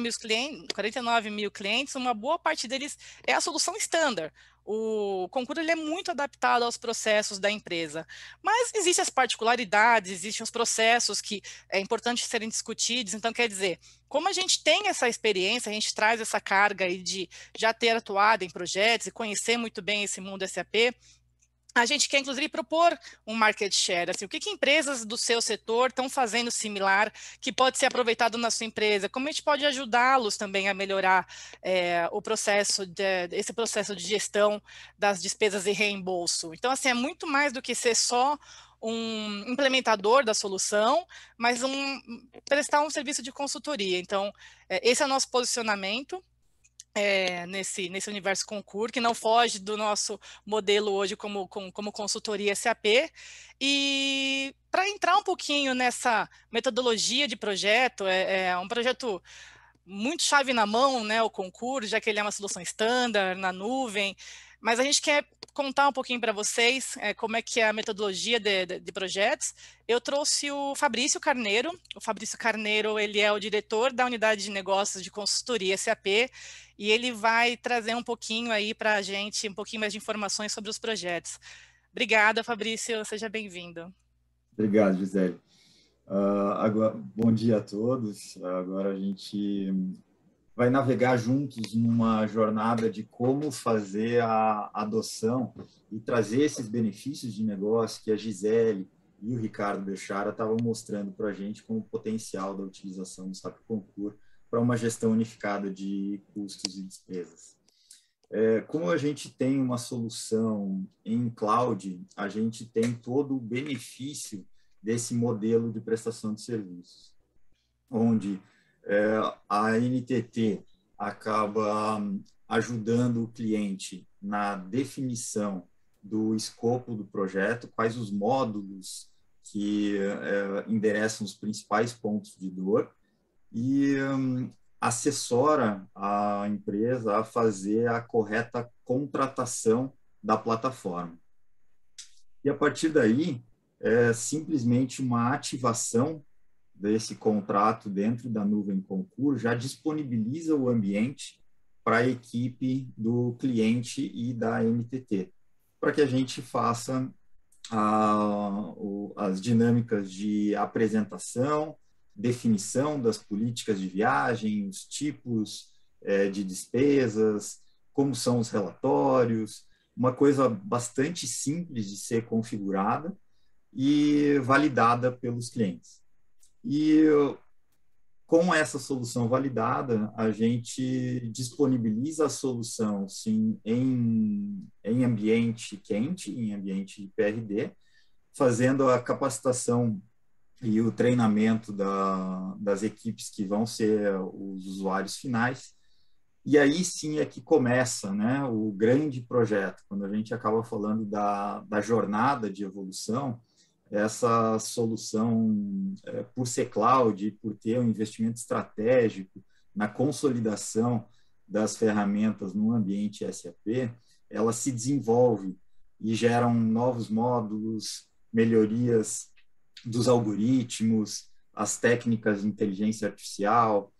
mil clientes, uma boa parte deles é a solução standard. O Concur ele é muito adaptado aos processos da empresa, mas existem as particularidades, existem os processos que é importante serem discutidos. Então, quer dizer, como a gente tem essa experiência, a gente traz essa carga aí de já ter atuado em projetos e conhecer muito bem esse mundo SAP, a gente quer, inclusive, propor um market share. Assim, o que empresas do seu setor estão fazendo similar que pode ser aproveitado na sua empresa? Como a gente pode ajudá-los também a melhorar esse processo de gestão das despesas e reembolso? Então, assim, é muito mais do que ser só um implementador da solução, mas prestar um serviço de consultoria. Então, esse é o nosso posicionamento. Nesse universo Concur, que não foge do nosso modelo hoje como consultoria SAP. E para entrar um pouquinho nessa metodologia de projeto, é um projeto muito chave na mão, né, o Concur, já que ele é uma solução standard, na nuvem, mas a gente quer contar um pouquinho para vocês como é que é a metodologia de projetos. Eu trouxe o Fabrício Carneiro. O Fabrício Carneiro, ele é o diretor da unidade de negócios de consultoria SAP, e ele vai trazer um pouquinho aí para a gente, um pouquinho mais de informações sobre os projetos. Obrigada, Fabrício, seja bem-vindo. Obrigado, Gisele. Bom dia a todos. Agora a gente vai navegar juntos numa jornada de como fazer a adoção e trazer esses benefícios de negócio que a Gisele e o Ricardo Bechara estavam mostrando para a gente como potencial da utilização do SAP Concur para uma gestão unificada de custos e despesas. Como a gente tem uma solução em cloud, a gente tem todo o benefício desse modelo de prestação de serviços, onde a NTT acaba ajudando o cliente na definição do escopo do projeto, quais os módulos que endereçam os principais pontos de dor, e assessora a empresa a fazer a correta contratação da plataforma. E a partir daí, é simplesmente uma ativação desse contrato dentro da nuvem Concur, já disponibiliza o ambiente para a equipe do cliente e da NTT, para que a gente faça as dinâmicas de apresentação, definição das políticas de viagem, os tipos de despesas, como são os relatórios, uma coisa bastante simples de ser configurada e validada pelos clientes. E com essa solução validada, a gente disponibiliza a solução sim, em ambiente quente, em ambiente PRD, fazendo a capacitação e o treinamento das equipes que vão ser os usuários finais. E aí sim é que começa, né, o grande projeto, quando a gente acaba falando da jornada de evolução. Essa solução, por ser cloud e por ter um investimento estratégico na consolidação das ferramentas no ambiente SAP, ela se desenvolve e geram novos módulos, melhorias dos algoritmos, as técnicas de inteligência artificial,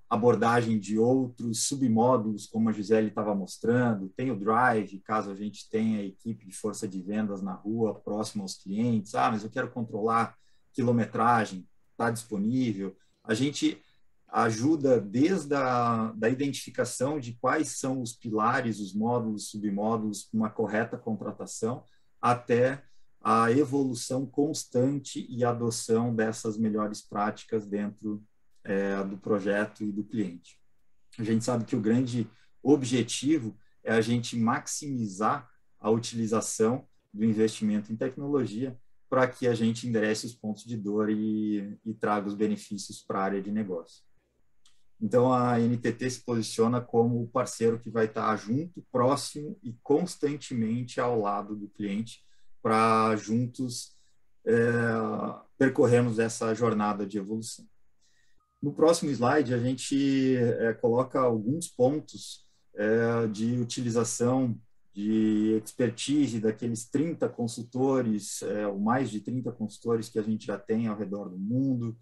abordagem de outros submódulos, como a Gisele estava mostrando, tem o Drive, caso a gente tenha a equipe de força de vendas na rua, próximo aos clientes, mas eu quero controlar quilometragem, está disponível. A gente ajuda desde da identificação de quais são os pilares, os módulos, submódulos, uma correta contratação, até a evolução constante e adoção dessas melhores práticas dentro do projeto e do cliente. A gente sabe que o grande objetivo é a gente maximizar a utilização do investimento em tecnologia para que a gente enderece os pontos de dor e traga os benefícios para a área de negócio. Então, a NTT se posiciona como o parceiro que vai estar junto, próximo e constantemente ao lado do cliente para juntos percorrermos essa jornada de evolução. No próximo slide, a gente coloca alguns pontos de utilização de expertise daqueles 30 consultores, ou mais de 30 consultores que a gente já tem ao redor do mundo,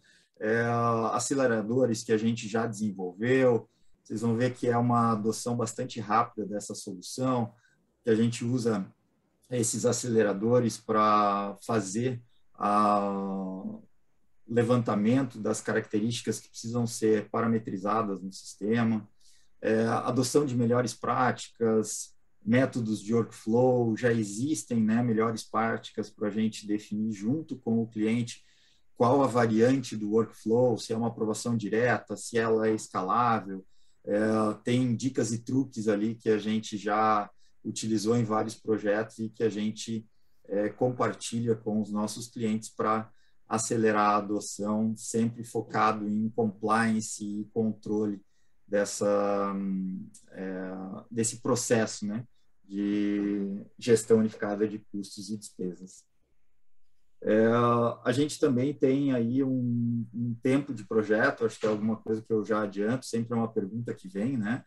aceleradores que a gente já desenvolveu. Vocês vão ver que é uma adoção bastante rápida dessa solução, que a gente usa esses aceleradores para fazer levantamento das características que precisam ser parametrizadas no sistema, adoção de melhores práticas, métodos de workflow, já existem, né, melhores práticas para a gente definir junto com o cliente qual a variante do workflow, se é uma aprovação direta, se ela é escalável, tem dicas e truques ali que a gente já utilizou em vários projetos e que a gente compartilha com os nossos clientes para acelerar a adoção, sempre focado em compliance e controle desse processo, né, de gestão unificada de custos e despesas. A gente também tem aí um tempo de projeto, acho que é alguma coisa que eu já adianto, sempre é uma pergunta que vem, né?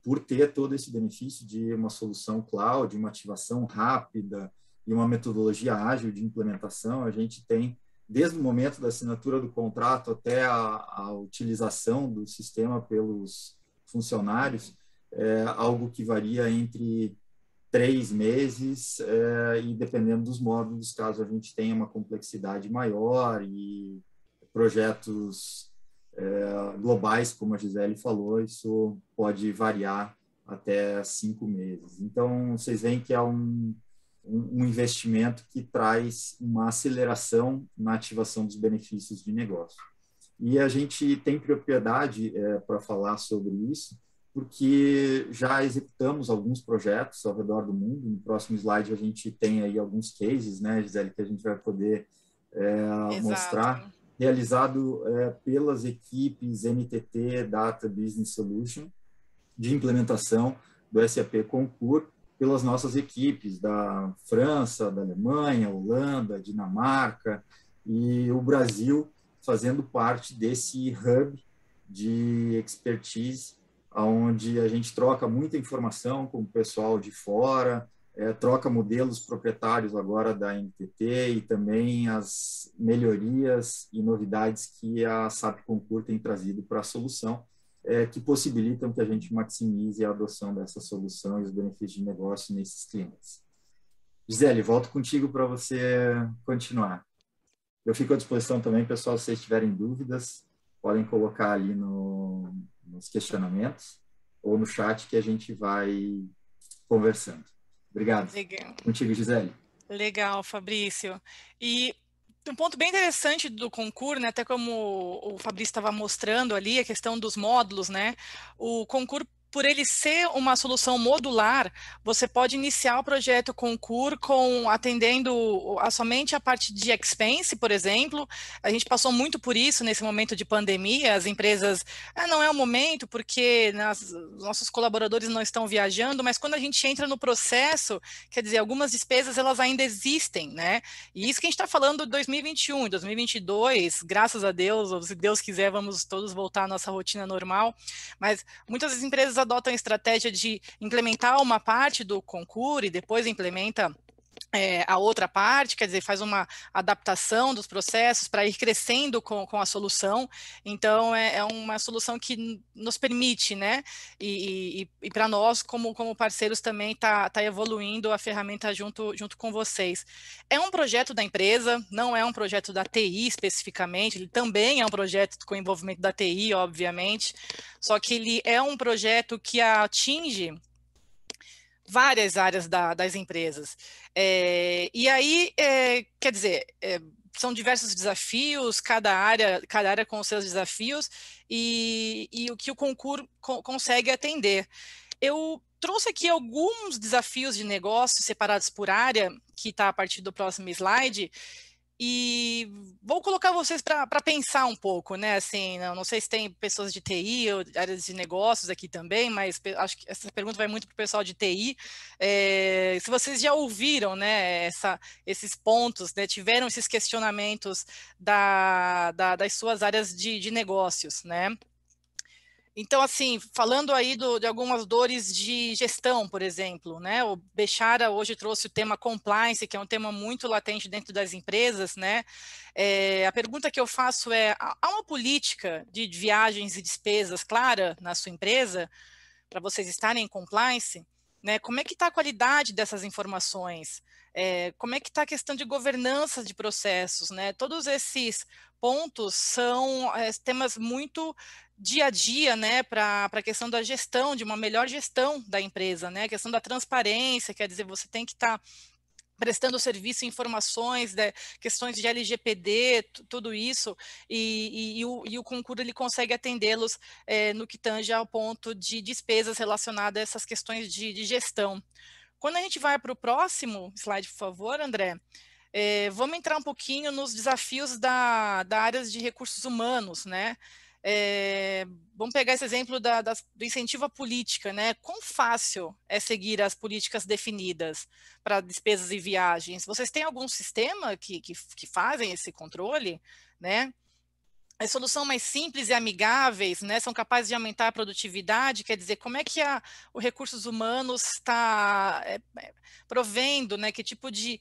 Por ter todo esse benefício de uma solução cloud, uma ativação rápida e uma metodologia ágil de implementação, a gente tem, desde o momento da assinatura do contrato até a utilização do sistema pelos funcionários, algo que varia entre 3 meses e dependendo dos módulos, caso a gente tenha uma complexidade maior e projetos globais, como a Gisele falou, isso pode variar até 5 meses. Então, vocês veem que é um investimento que traz uma aceleração na ativação dos benefícios de negócio. E a gente tem propriedade para falar sobre isso, porque já executamos alguns projetos ao redor do mundo. No próximo slide a gente tem aí alguns cases, né, Gisele, que a gente vai poder mostrar, realizado pelas equipes NTT Data Business Solution, de implementação do SAP Concur, pelas nossas equipes da França, da Alemanha, Holanda, Dinamarca e o Brasil, fazendo parte desse hub de expertise, onde a gente troca muita informação com o pessoal de fora, troca modelos proprietários agora da NTT e também as melhorias e novidades que a SAP Concur tem trazido para a solução, que possibilitam que a gente maximize a adoção dessa solução e os benefícios de negócio nesses clientes. Gisele, volto contigo para você continuar. Eu fico à disposição também, pessoal, se vocês tiverem dúvidas, podem colocar ali nos questionamentos ou no chat que a gente vai conversando. Obrigado. Legal. Contigo, Gisele. Legal, Fabrício. E um ponto bem interessante do Concur, né, até como o Fabrício estava mostrando ali, a questão dos módulos, né? O Concur, por ele ser uma solução modular, você pode iniciar o projeto Concur atendendo somente a parte de expense, por exemplo. A gente passou muito por isso nesse momento de pandemia, as empresas, não é o momento porque nossos colaboradores não estão viajando, mas quando a gente entra no processo, quer dizer, algumas despesas elas ainda existem, né? E isso que a gente está falando de 2021, 2022, graças a Deus, ou se Deus quiser, vamos todos voltar à nossa rotina normal, mas muitas das empresas adotam a estratégia de implementar uma parte do Concur e depois implementa a outra parte, quer dizer, faz uma adaptação dos processos para ir crescendo com a solução. Então, é uma solução que nos permite, né, e para nós, como parceiros também, tá evoluindo a ferramenta junto com vocês. É um projeto da empresa, não é um projeto da TI especificamente, ele também é um projeto com envolvimento da TI, obviamente, só que ele é um projeto que atinge várias áreas das empresas. E aí, quer dizer, são diversos desafios, cada área com os seus desafios, e o que o Concur consegue atender. Eu trouxe aqui alguns desafios de negócio separados por área, que está a partir do próximo slide, E vou colocar vocês para pensar um pouco, né? Assim, não sei se tem pessoas de TI ou áreas de negócios aqui também, mas acho que essa pergunta vai muito para o pessoal de TI. Se vocês já ouviram, né, esses pontos, né, tiveram esses questionamentos das suas áreas de negócios, né? Então, assim, falando aí de algumas dores de gestão, por exemplo, né? O Bechara hoje trouxe o tema compliance, que é um tema muito latente dentro das empresas, né? A pergunta que eu faço é: há uma política de viagens e despesas clara na sua empresa para vocês estarem em compliance? Né? Como é que está a qualidade dessas informações? Como é que está a questão de governança de processos? Né? Todos esses pontos são temas muito dia a dia, né, para a questão da gestão, de uma melhor gestão da empresa, né, a questão da transparência, quer dizer, você tem que estar prestando serviço, informações, questões de LGPD, tudo isso, e o concurso ele consegue atendê-los no que tange ao ponto de despesas relacionadas a essas questões de gestão. Quando a gente vai para o próximo slide, por favor, André, vamos entrar um pouquinho nos desafios da área de recursos humanos, né? Vamos pegar esse exemplo do incentivo à política, né? Quão fácil é seguir as políticas definidas para despesas e viagens? Vocês têm algum sistema que fazem esse controle, né? A solução mais simples e amigáveis, né, são capazes de aumentar a produtividade, quer dizer, como é que o recursos humanos está provendo, né, que tipo de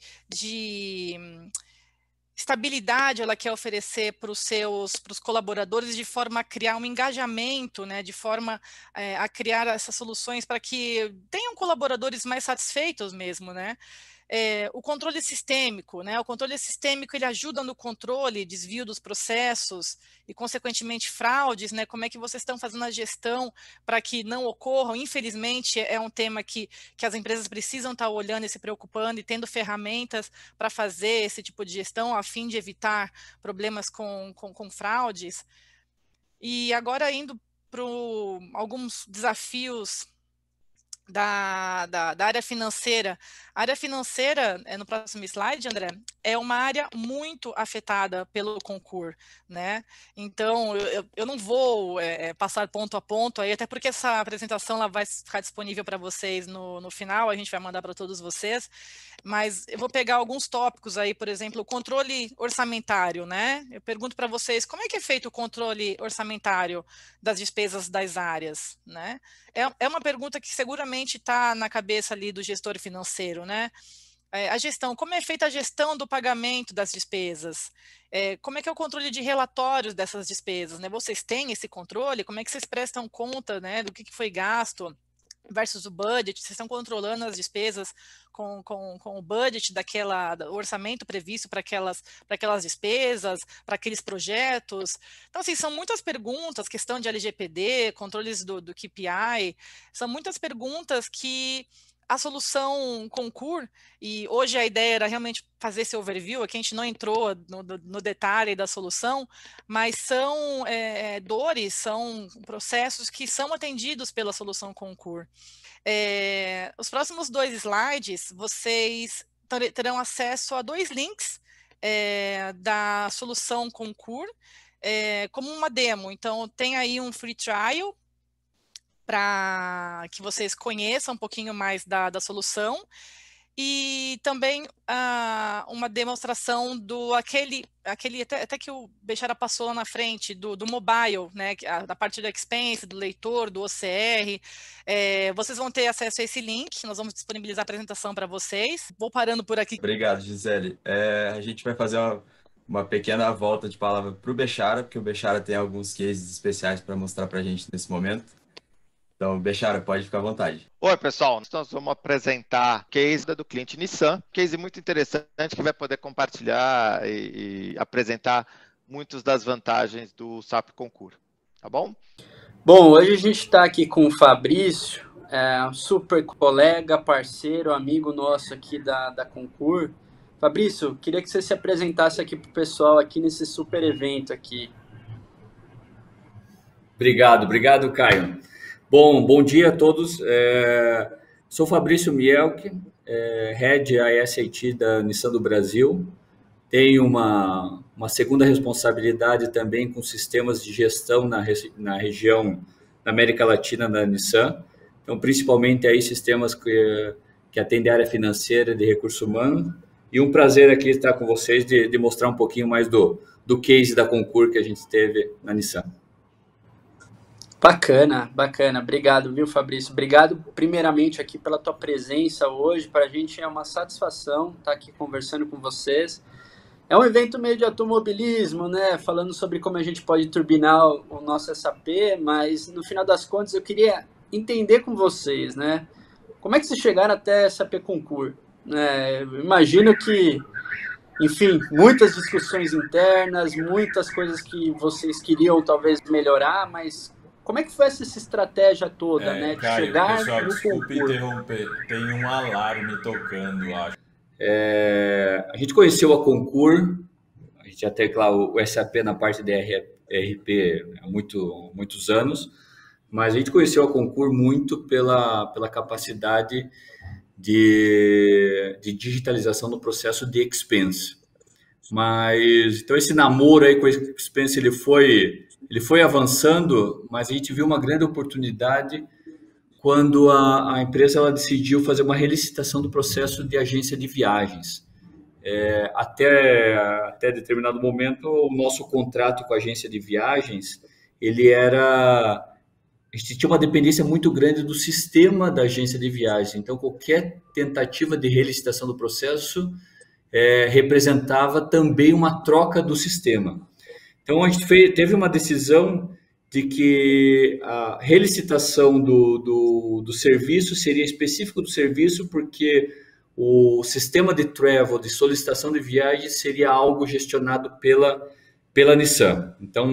estabilidade ela quer oferecer para os colaboradores de forma a criar um engajamento, né, de forma a criar essas soluções para que tenham colaboradores mais satisfeitos mesmo, né? O controle sistêmico, né? O controle sistêmico ele ajuda no controle, desvio dos processos e, consequentemente, fraudes, né? Como é que vocês estão fazendo a gestão para que não ocorram? Infelizmente, é um tema que as empresas precisam estar olhando e se preocupando e tendo ferramentas para fazer esse tipo de gestão a fim de evitar problemas com fraudes. E agora indo para alguns desafios da área financeira. A área financeira, no próximo slide, André, é uma área muito afetada pelo concurso, né? Então, eu não vou passar ponto a ponto aí, até porque essa apresentação ela vai ficar disponível para vocês no final, a gente vai mandar para todos vocês, mas eu vou pegar alguns tópicos aí, por exemplo, o controle orçamentário, né? Eu pergunto para vocês, como é que é feito o controle orçamentário das despesas das áreas, né? É uma pergunta que seguramente está na cabeça ali do gestor financeiro, né? A gestão, como é feita a gestão do pagamento das despesas? Como é que é o controle de relatórios dessas despesas, né? Vocês têm esse controle? Como é que vocês prestam conta, né, do que foi gasto versus o budget? Vocês estão controlando as despesas com o budget do orçamento previsto para aquelas despesas, para aqueles projetos? Então, assim, são muitas perguntas, questão de LGPD, controles do KPI, são muitas perguntas que a solução concurso, e hoje a ideia era realmente fazer esse overview, aqui a gente não entrou no detalhe da solução, mas são dores, são processos que são atendidos pela solução concurso. Os próximos 2 slides, vocês terão acesso a 2 links da solução concurso, como uma demo. Então, tem aí um free trial, para que vocês conheçam um pouquinho mais da solução, e também uma demonstração aquele até que o Bechara passou lá na frente, do mobile, né, da parte do Expense, do leitor, do OCR. Vocês vão ter acesso a esse link, nós vamos disponibilizar a apresentação para vocês. Vou parando por aqui. Obrigado, Gisele. A gente vai fazer uma pequena volta de palavra para o Bechara, porque o Bechara tem alguns cases especiais para mostrar para a gente nesse momento. Então, Bechara, pode ficar à vontade. Oi, pessoal. Nós vamos apresentar case do cliente Nissan, case muito interessante que vai poder compartilhar e apresentar muitas das vantagens do SAP Concur. Tá bom? Bom, hoje a gente está aqui com o Fabrício, um super colega, parceiro, amigo nosso aqui da Concur. Fabrício, queria que você se apresentasse aqui para o pessoal aqui nesse super evento aqui. Obrigado, Caio. Bom dia a todos. Sou Fabrício Mielke, Head ISIT da Nissan do Brasil. tenho uma segunda responsabilidade também com sistemas de gestão na região da América Latina da Nissan. Então, principalmente aí sistemas que atendem a área financeira de recursos humanos. E um prazer aqui estar com vocês de mostrar um pouquinho mais do case da Concur que a gente teve na Nissan. Bacana, bacana. Obrigado, viu, Fabrício? Obrigado, primeiramente, aqui pela tua presença hoje. Para a gente é uma satisfação estar aqui conversando com vocês. É um evento meio de automobilismo, né? Falando sobre como a gente pode turbinar o nosso SAP, mas, no final das contas, eu queria entender com vocês, né? Como é que vocês chegaram até SAP Concur? Imagino que, enfim, muitas discussões internas, muitas coisas que vocês queriam talvez melhorar, mas como é que foi essa estratégia toda, né? De Caio, chegar pessoal, no desculpe concurso? interromper, tem um alarme tocando, acho. A gente conheceu a Concur, a gente já tem lá o SAP na parte de ERP há muitos anos, mas a gente conheceu a Concur muito pela capacidade de digitalização do processo de expense. Mas, então, esse namoro aí com o expense, ele foi avançando, mas a gente viu uma grande oportunidade quando a empresa ela decidiu fazer uma relicitação do processo de agência de viagens. Até determinado momento, o nosso contrato com a agência de viagens, a gente tinha uma dependência muito grande do sistema da agência de viagens. Então, qualquer tentativa de relicitação do processo representava também uma troca do sistema. Então, a gente teve uma decisão de que a relicitação do serviço seria específico do serviço, porque o sistema de travel, de solicitação de viagem, seria algo gestionado pela Nissan. Então,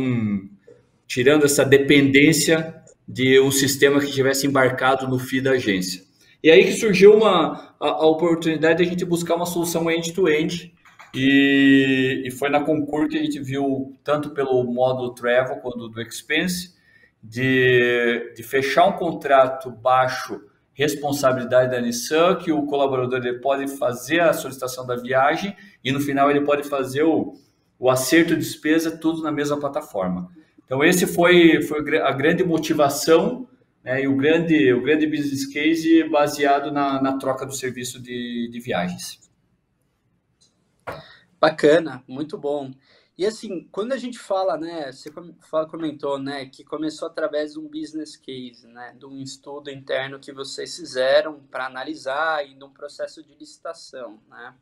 tirando essa dependência de um sistema que estivesse embarcado no FI da agência. E aí que surgiu a oportunidade de a gente buscar uma solução end-to-end, e foi na Concur que a gente viu, tanto pelo módulo Travel quanto do Expense, de fechar um contrato baixo responsabilidade da Nissan, que o colaborador ele pode fazer a solicitação da viagem e no final ele pode fazer o acerto de despesa, tudo na mesma plataforma. Então, esse foi a grande motivação, né, e o grande business case baseado na troca do serviço de viagens. Bacana, muito bom. E assim, quando a gente fala, né, você comentou, né, que começou através de um business case, né, de um estudo interno que vocês fizeram para analisar e de um processo de licitação, né?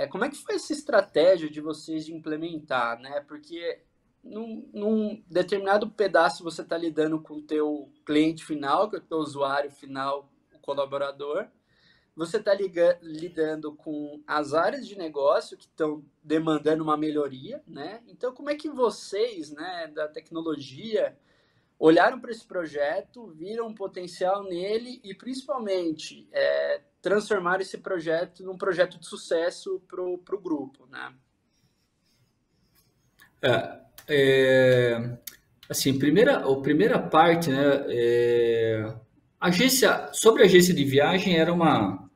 Como é que foi essa estratégia de vocês de implementar, né? Porque num determinado pedaço você está lidando com o teu cliente final, que é o teu usuário final, o colaborador. Você está lidando com as áreas de negócio que estão demandando uma melhoria, né? Então, como é que vocês, né, da tecnologia, olharam para esse projeto, viram potencial nele e, principalmente, transformaram esse projeto num projeto de sucesso para o grupo, né? Assim, a primeira parte, né, sobre a agência de viagem era uma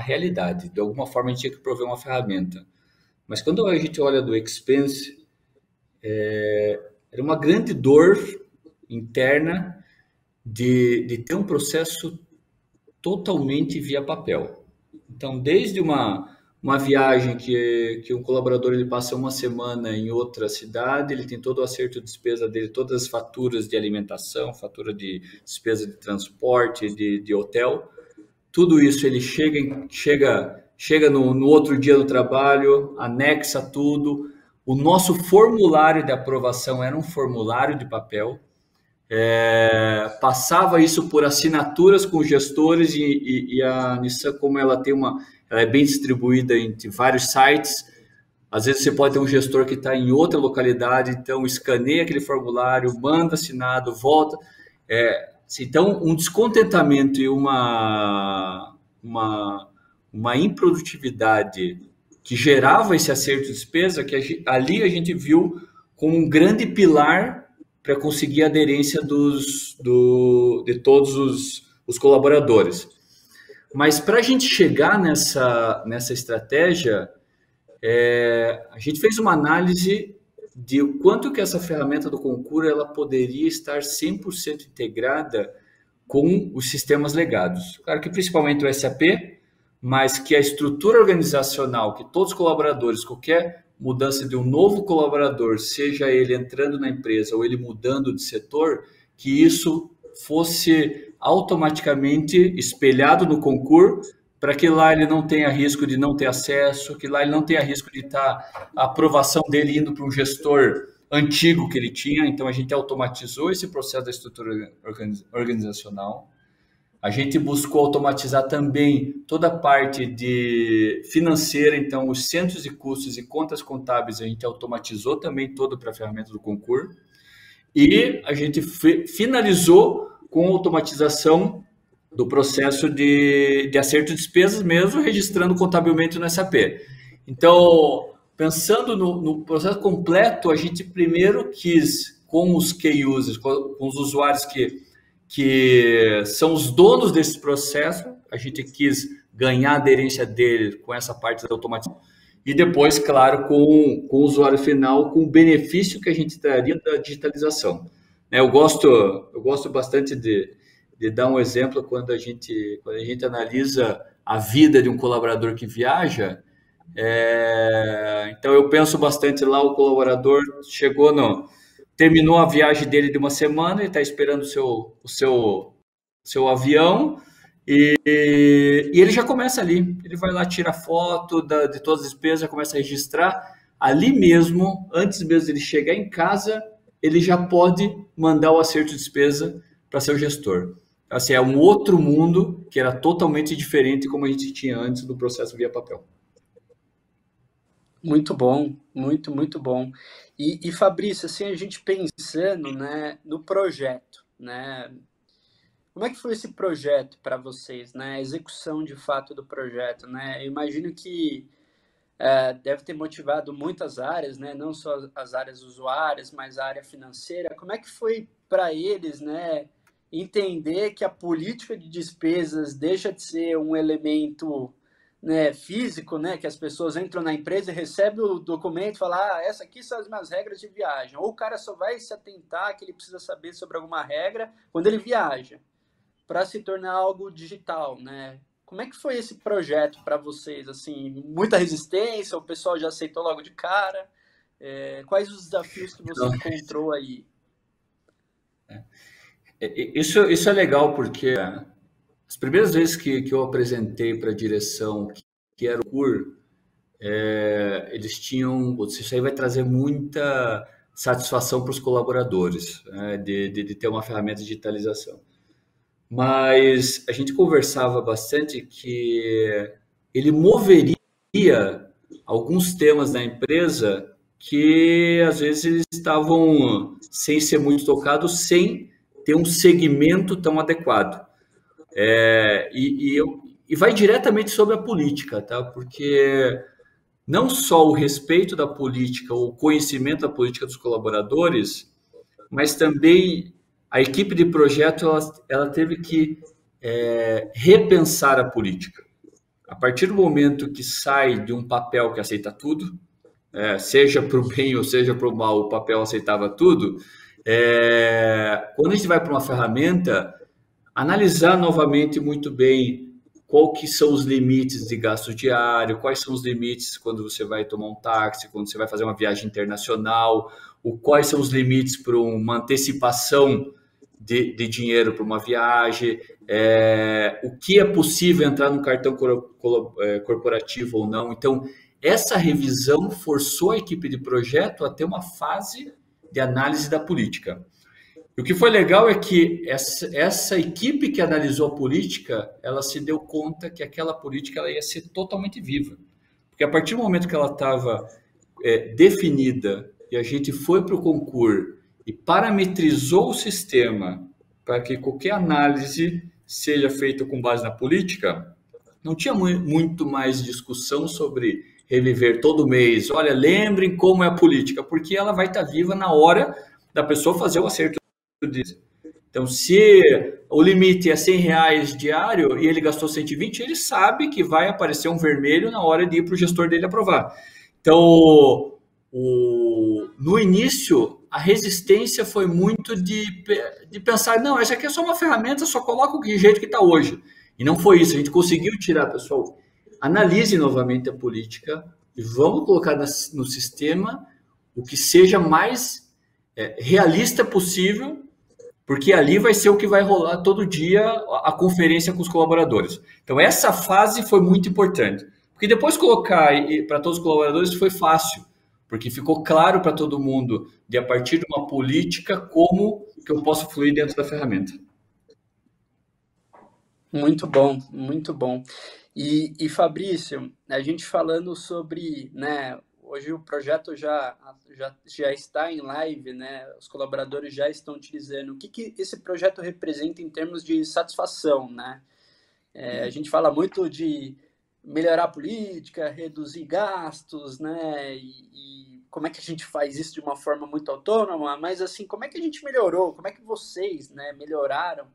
realidade. De alguma forma, a gente tinha que prover uma ferramenta. Mas quando a gente olha do Expense, era uma grande dor interna de ter um processo totalmente via papel. Então, desde uma viagem que um colaborador ele passa uma semana em outra cidade, ele tem todo o acerto de despesa dele, todas as faturas de alimentação, fatura de despesa de transporte, de hotel, tudo isso ele chega no outro dia no trabalho, anexa tudo. O nosso formulário de aprovação era um formulário de papel, passava isso por assinaturas com gestores e a Nissan, como ela é bem distribuída entre vários sites, às vezes você pode ter um gestor que está em outra localidade, então escaneia aquele formulário, manda assinado, volta. Então, um descontentamento e uma improdutividade que gerava esse acerto de despesa, que ali a gente viu como um grande pilar para conseguir a aderência de todos os colaboradores. Mas para a gente chegar nessa estratégia, a gente fez uma análise de o quanto que essa ferramenta do Concur ela poderia estar 100% integrada com os sistemas legados. Claro que principalmente o SAP, mas que a estrutura organizacional, que todos os colaboradores, qualquer mudança de um novo colaborador, seja ele entrando na empresa ou ele mudando de setor, que isso fosse automaticamente espelhado no Concur, para que lá ele não tenha risco de não ter acesso, que lá ele não tenha risco de estar a aprovação dele indo para um gestor antigo que ele tinha. Então, a gente automatizou esse processo da estrutura organizacional. A gente buscou automatizar também toda a parte de financeira, então os centros de custos e contas contábeis a gente automatizou também todo para a ferramenta do Concur. E a gente finalizou com a automatização do processo de acerto de despesas mesmo, registrando contabilmente no SAP. Então, pensando no processo completo, a gente primeiro quis, com os key users, com os usuários que são os donos desse processo, a gente quis ganhar a aderência dele com essa parte da automatização. E depois, claro, com o usuário final, com o benefício que a gente traria da digitalização. Eu gosto bastante de dar um exemplo quando a gente analisa a vida de um colaborador que viaja. Então, eu penso bastante lá, o colaborador terminou a viagem dele de uma semana e está esperando o seu avião e ele já começa ali. Ele vai lá, tira foto de todas as despesas, já começa a registrar. Ali mesmo, antes mesmo de ele chegar em casa, ele já pode mandar o acerto de despesa para seu gestor. Assim, é um outro mundo que era totalmente diferente como a gente tinha antes do processo via papel. Muito bom, muito bom. E Fabrício, assim, a gente pensando, né, no projeto, né? Como é que foi esse projeto para vocês, né? A execução de fato do projeto, né? Eu imagino que deve ter motivado muitas áreas, né? Não só as áreas usuárias, mas a área financeira. Como é que foi para eles, né, entender que a política de despesas deixa de ser um elemento, né, físico, né, que as pessoas entram na empresa e recebem o documento e falam, essa aqui são as minhas regras de viagem. Ou o cara só vai se atentar que ele precisa saber sobre alguma regra quando ele viaja, para se tornar algo digital, né? Como é que foi esse projeto para vocês? Assim, muita resistência? O pessoal já aceitou logo de cara? Quais os desafios que você encontrou aí? Isso é legal, porque as primeiras vezes que eu apresentei para a direção que era o CUR, eles tinham... Isso aí vai trazer muita satisfação para os colaboradores, né, de ter uma ferramenta de digitalização. Mas a gente conversava bastante que ele moveria alguns temas da empresa que às vezes eles estavam sem ser muito tocados, sem ter um segmento tão adequado. E vai diretamente sobre a política, tá? Porque não só o respeito da política, o conhecimento da política dos colaboradores, mas também a equipe de projeto ela teve que repensar a política. A partir do momento que sai de um papel que aceita tudo, seja para o bem ou seja para o mal, o papel aceitava tudo, quando a gente vai para uma ferramenta, analisar novamente muito bem qual que são os limites de gasto diário, quais são os limites quando você vai tomar um táxi, quando você vai fazer uma viagem internacional, quais são os limites para uma antecipação de dinheiro para uma viagem, o que é possível entrar no cartão corporativo ou não. Então, essa revisão forçou a equipe de projeto a ter uma fase de análise da política. E o que foi legal é que essa equipe que analisou a política, ela se deu conta que aquela política ela ia ser totalmente viva. Porque a partir do momento que ela estava definida e a gente foi para o concurso e parametrizou o sistema para que qualquer análise seja feita com base na política, não tinha muito mais discussão sobre reviver todo mês. Olha, lembrem como é a política, porque ela vai estar viva na hora da pessoa fazer o acerto disso. Então, se o limite é R$100 diário e ele gastou 120, ele sabe que vai aparecer um vermelho na hora de ir para o gestor dele aprovar. Então, no início, a resistência foi muito de pensar, não, essa aqui é só uma ferramenta, só coloca o jeito que está hoje. E não foi isso, a gente conseguiu tirar, pessoal, analise novamente a política e vamos colocar no sistema o que seja mais realista possível, porque ali vai ser o que vai rolar todo dia a conferência com os colaboradores. Então, essa fase foi muito importante, porque depois colocar para todos os colaboradores foi fácil, porque ficou claro para todo mundo, de a partir de uma política, como que eu posso fluir dentro da ferramenta. Muito bom, muito bom. E Fabrício, a gente falando sobre, né, hoje o projeto já está em live, né, os colaboradores já estão utilizando. O que esse projeto representa em termos de satisfação, né? A gente fala muito de melhorar a política, reduzir gastos, né, e como é que a gente faz isso de uma forma muito autônoma, mas assim, como é que a gente melhorou? Como é que vocês, né, melhoraram?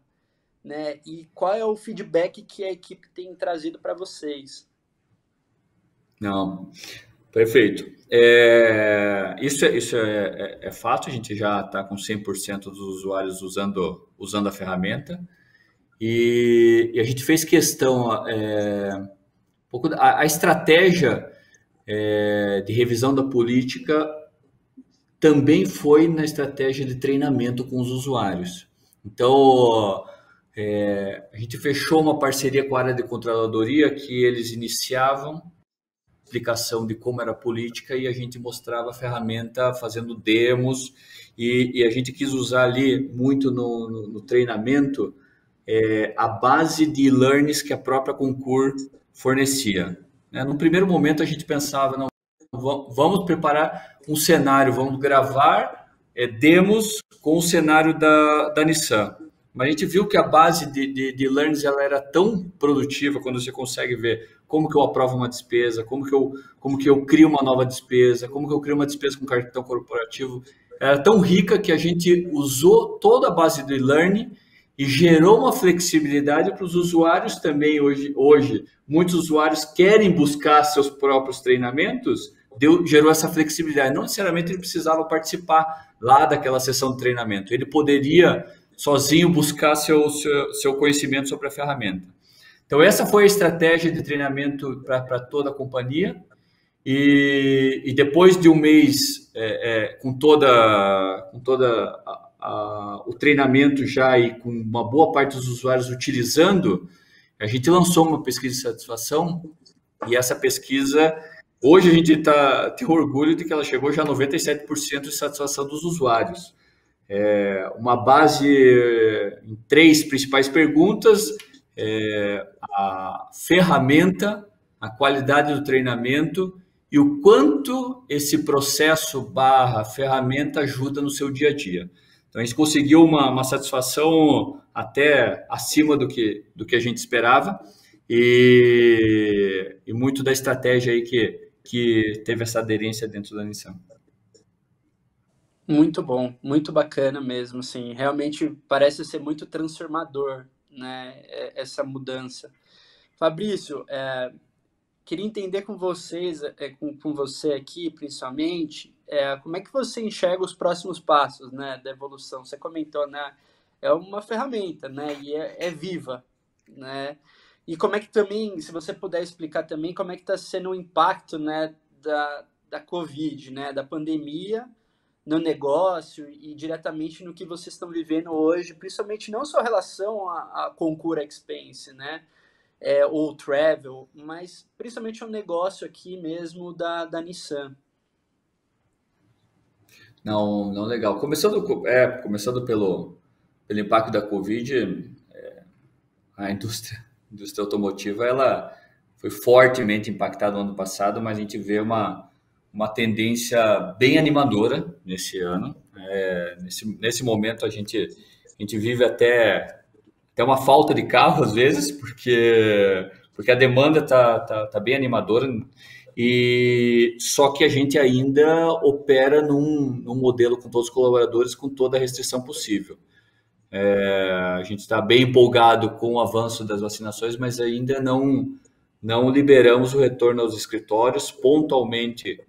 Né? E qual é o feedback que a equipe tem trazido para vocês? Não, perfeito. Isso é fato, a gente já está com 100% dos usuários usando a ferramenta e a gente fez questão, a estratégia de revisão da política também foi na estratégia de treinamento com os usuários. Então, a gente fechou uma parceria com a área de controladoria que eles iniciavam a explicação de como era a política e a gente mostrava a ferramenta fazendo demos e a gente quis usar ali muito no treinamento a base de e-learnings que a própria Concur fornecia. No primeiro momento a gente pensava, não, vamos preparar um cenário, vamos gravar demos com o cenário da Nissan. Mas a gente viu que a base de learnings ela era tão produtiva quando você consegue ver como que eu aprovo uma despesa, como que eu crio uma nova despesa, como que eu crio uma despesa com cartão corporativo. Era tão rica que a gente usou toda a base do e-learning e gerou uma flexibilidade para os usuários também. Hoje, muitos usuários querem buscar seus próprios treinamentos, gerou essa flexibilidade. Não necessariamente ele precisava participar lá daquela sessão de treinamento. Ele poderia sozinho buscar seu conhecimento sobre a ferramenta. Então, essa foi a estratégia de treinamento para toda a companhia. E depois de um mês com o treinamento já e com uma boa parte dos usuários utilizando, a gente lançou uma pesquisa de satisfação e essa pesquisa, hoje a gente tem orgulho de que ela chegou já a 97% de satisfação dos usuários. Uma base em 3 principais perguntas, a ferramenta, a qualidade do treinamento e o quanto esse processo / ferramenta ajuda no seu dia a dia. Então, a gente conseguiu uma satisfação até acima do que a gente esperava e muito da estratégia aí que teve essa aderência dentro da Nissan. Muito bom, muito bacana mesmo, assim, realmente parece ser muito transformador, né, essa mudança. Fabrício, queria entender com vocês, com você aqui, principalmente, como é que você enxerga os próximos passos, né, da evolução? Você comentou, né, é uma ferramenta, né, e é viva, né, e como é que também, se você puder explicar também, como é que está sendo o impacto, né, da Covid, né, da pandemia, no negócio e diretamente no que vocês estão vivendo hoje, principalmente não só em relação a Concur Expense, né, ou Travel, mas principalmente o negócio aqui mesmo da Nissan. Não, legal. Começando pelo impacto da Covid, a indústria automotiva ela foi fortemente impactada no ano passado, mas a gente vê uma tendência bem animadora nesse ano. Nesse momento a gente vive até uma falta de carro às vezes, porque a demanda tá bem animadora, e só que a gente ainda opera num modelo com todos os colaboradores com toda a restrição possível. A gente está bem empolgado com o avanço das vacinações, mas ainda não liberamos o retorno aos escritórios. Pontualmente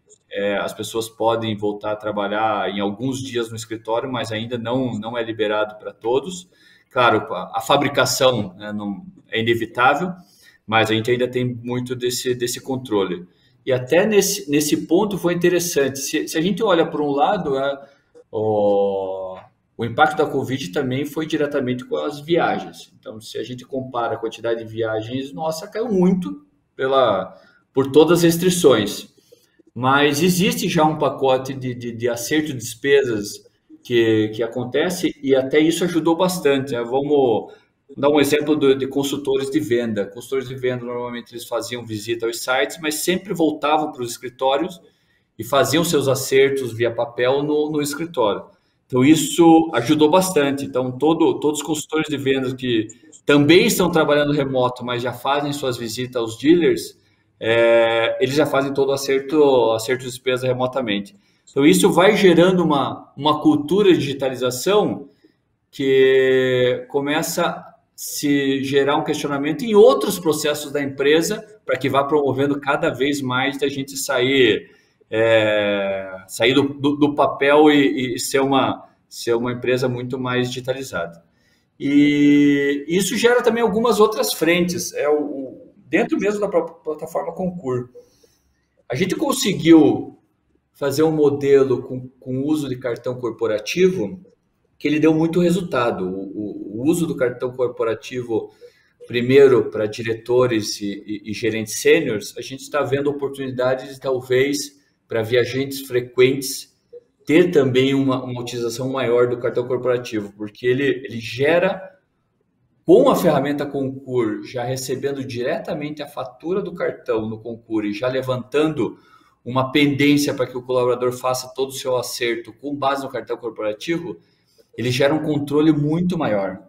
as pessoas podem voltar a trabalhar em alguns dias no escritório, mas ainda não é liberado para todos. Claro, a fabricação, né, não, é inevitável, mas a gente ainda tem muito desse controle. E até nesse ponto foi interessante. Se a gente olha por um lado, o impacto da Covid também foi diretamente com as viagens. Então, se a gente compara a quantidade de viagens, nossa, caiu muito por todas as restrições. Mas existe já um pacote de acerto de despesas que acontece e até isso ajudou bastante, né? Vamos dar um exemplo de consultores de venda. Consultores de venda, normalmente, eles faziam visita aos sites, mas sempre voltavam para os escritórios e faziam seus acertos via papel no escritório. Então, isso ajudou bastante. Então, todos os consultores de vendas que também estão trabalhando remoto, mas já fazem suas visitas aos dealers, eles já fazem todo o acerto de despesa remotamente. Então, isso vai gerando uma cultura de digitalização que começa a se gerar um questionamento em outros processos da empresa para que vá promovendo cada vez mais da gente sair do papel e ser uma empresa muito mais digitalizada. E isso gera também algumas outras frentes, dentro mesmo da própria plataforma Concur. A gente conseguiu fazer um modelo com o uso de cartão corporativo que ele deu muito resultado. O uso do cartão corporativo, primeiro para diretores e gerentes sêniores, a gente está vendo oportunidades, talvez, para viajantes frequentes ter também uma utilização maior do cartão corporativo, porque ele gera, com a ferramenta Concur, já recebendo diretamente a fatura do cartão no Concur e já levantando uma pendência para que o colaborador faça todo o seu acerto com base no cartão corporativo, ele gera um controle muito maior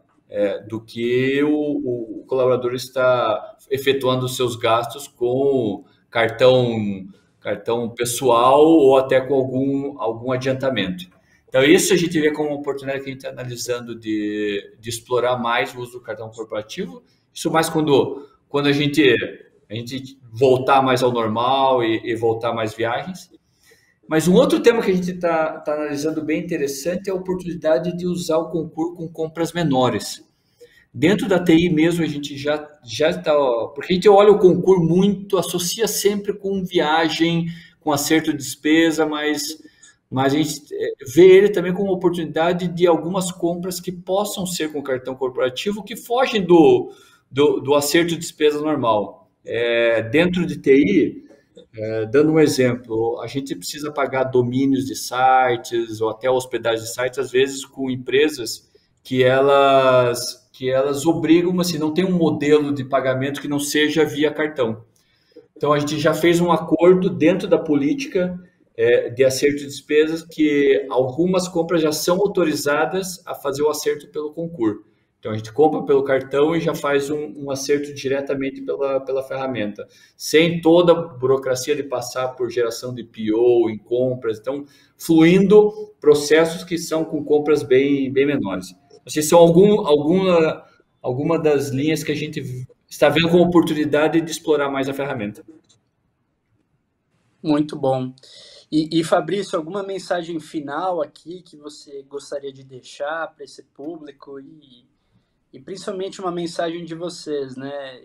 do que o colaborador está efetuando os seus gastos com cartão pessoal ou até com algum adiantamento. Então, isso a gente vê como uma oportunidade que a gente está analisando de explorar mais o uso do cartão corporativo. Isso mais quando a gente voltar mais ao normal e voltar mais viagens. Mas um outro tema que a gente está analisando bem interessante é a oportunidade de usar o Concur com compras menores. Dentro da TI mesmo, a gente já está... Porque a gente olha o Concur muito, associa sempre com viagem, com acerto de despesa, mas a gente vê ele também como oportunidade de algumas compras que possam ser com cartão corporativo, que fogem do acerto de despesa normal. Dentro de TI, dando um exemplo, a gente precisa pagar domínios de sites ou até hospedagem de sites, às vezes com empresas que elas obrigam, assim, não tem um modelo de pagamento que não seja via cartão. Então, a gente já fez um acordo dentro da política de acerto de despesas que algumas compras já são autorizadas a fazer o acerto pelo Concur. Então, a gente compra pelo cartão e já faz um acerto diretamente pela ferramenta, sem toda a burocracia de passar por geração de PO em compras. Então, fluindo processos que são com compras bem menores. Essas são alguma das linhas que a gente está vendo como oportunidade de explorar mais a ferramenta. Muito bom. E Fabrício, alguma mensagem final aqui que você gostaria de deixar para esse público e principalmente uma mensagem de vocês, né?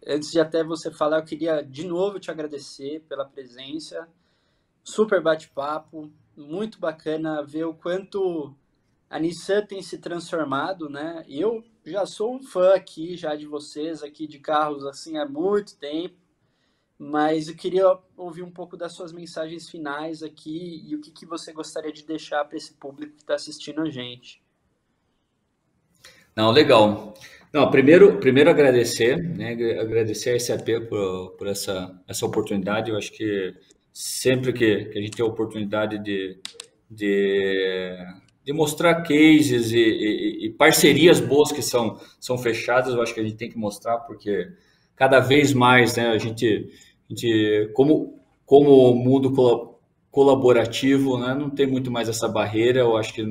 Antes de até você falar, eu queria de novo te agradecer pela presença, super bate-papo, muito bacana ver o quanto a Nissan tem se transformado, né? Eu já sou um fã aqui já de vocês, aqui de carros assim há muito tempo, mas eu queria ouvir um pouco das suas mensagens finais aqui e o que você gostaria de deixar para esse público que está assistindo a gente. Não, legal. Não, primeiro agradecer, né? Agradecer a SAP por essa oportunidade. Eu acho que sempre que a gente tem a oportunidade de mostrar cases e parcerias boas que são fechadas, eu acho que a gente tem que mostrar, porque cada vez mais, né, a gente como mundo colaborativo, né, não tem muito mais essa barreira. Eu acho que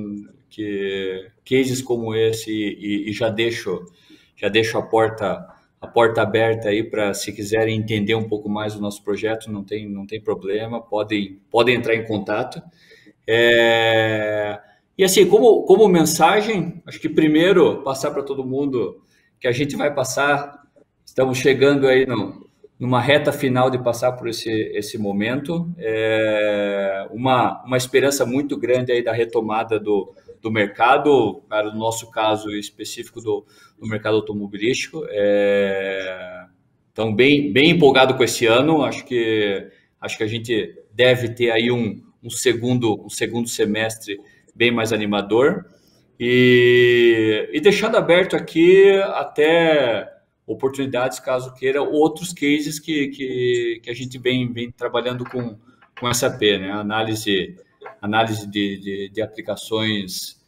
cases como esse e já deixo a porta porta aberta aí para, se quiserem entender um pouco mais do nosso projeto, não tem problema, podem entrar em contato. E assim, como mensagem, acho que primeiro passar para todo mundo que a gente vai passar, estamos chegando aí numa reta final de passar por esse momento, uma esperança muito grande aí da retomada do mercado, no nosso caso específico do mercado automobilístico. Então, bem empolgado com esse ano, acho que a gente deve ter aí um segundo semestre bem mais animador, e deixando aberto aqui até oportunidades, caso queira, outros cases que a gente vem trabalhando com SAP, né? Análise de aplicações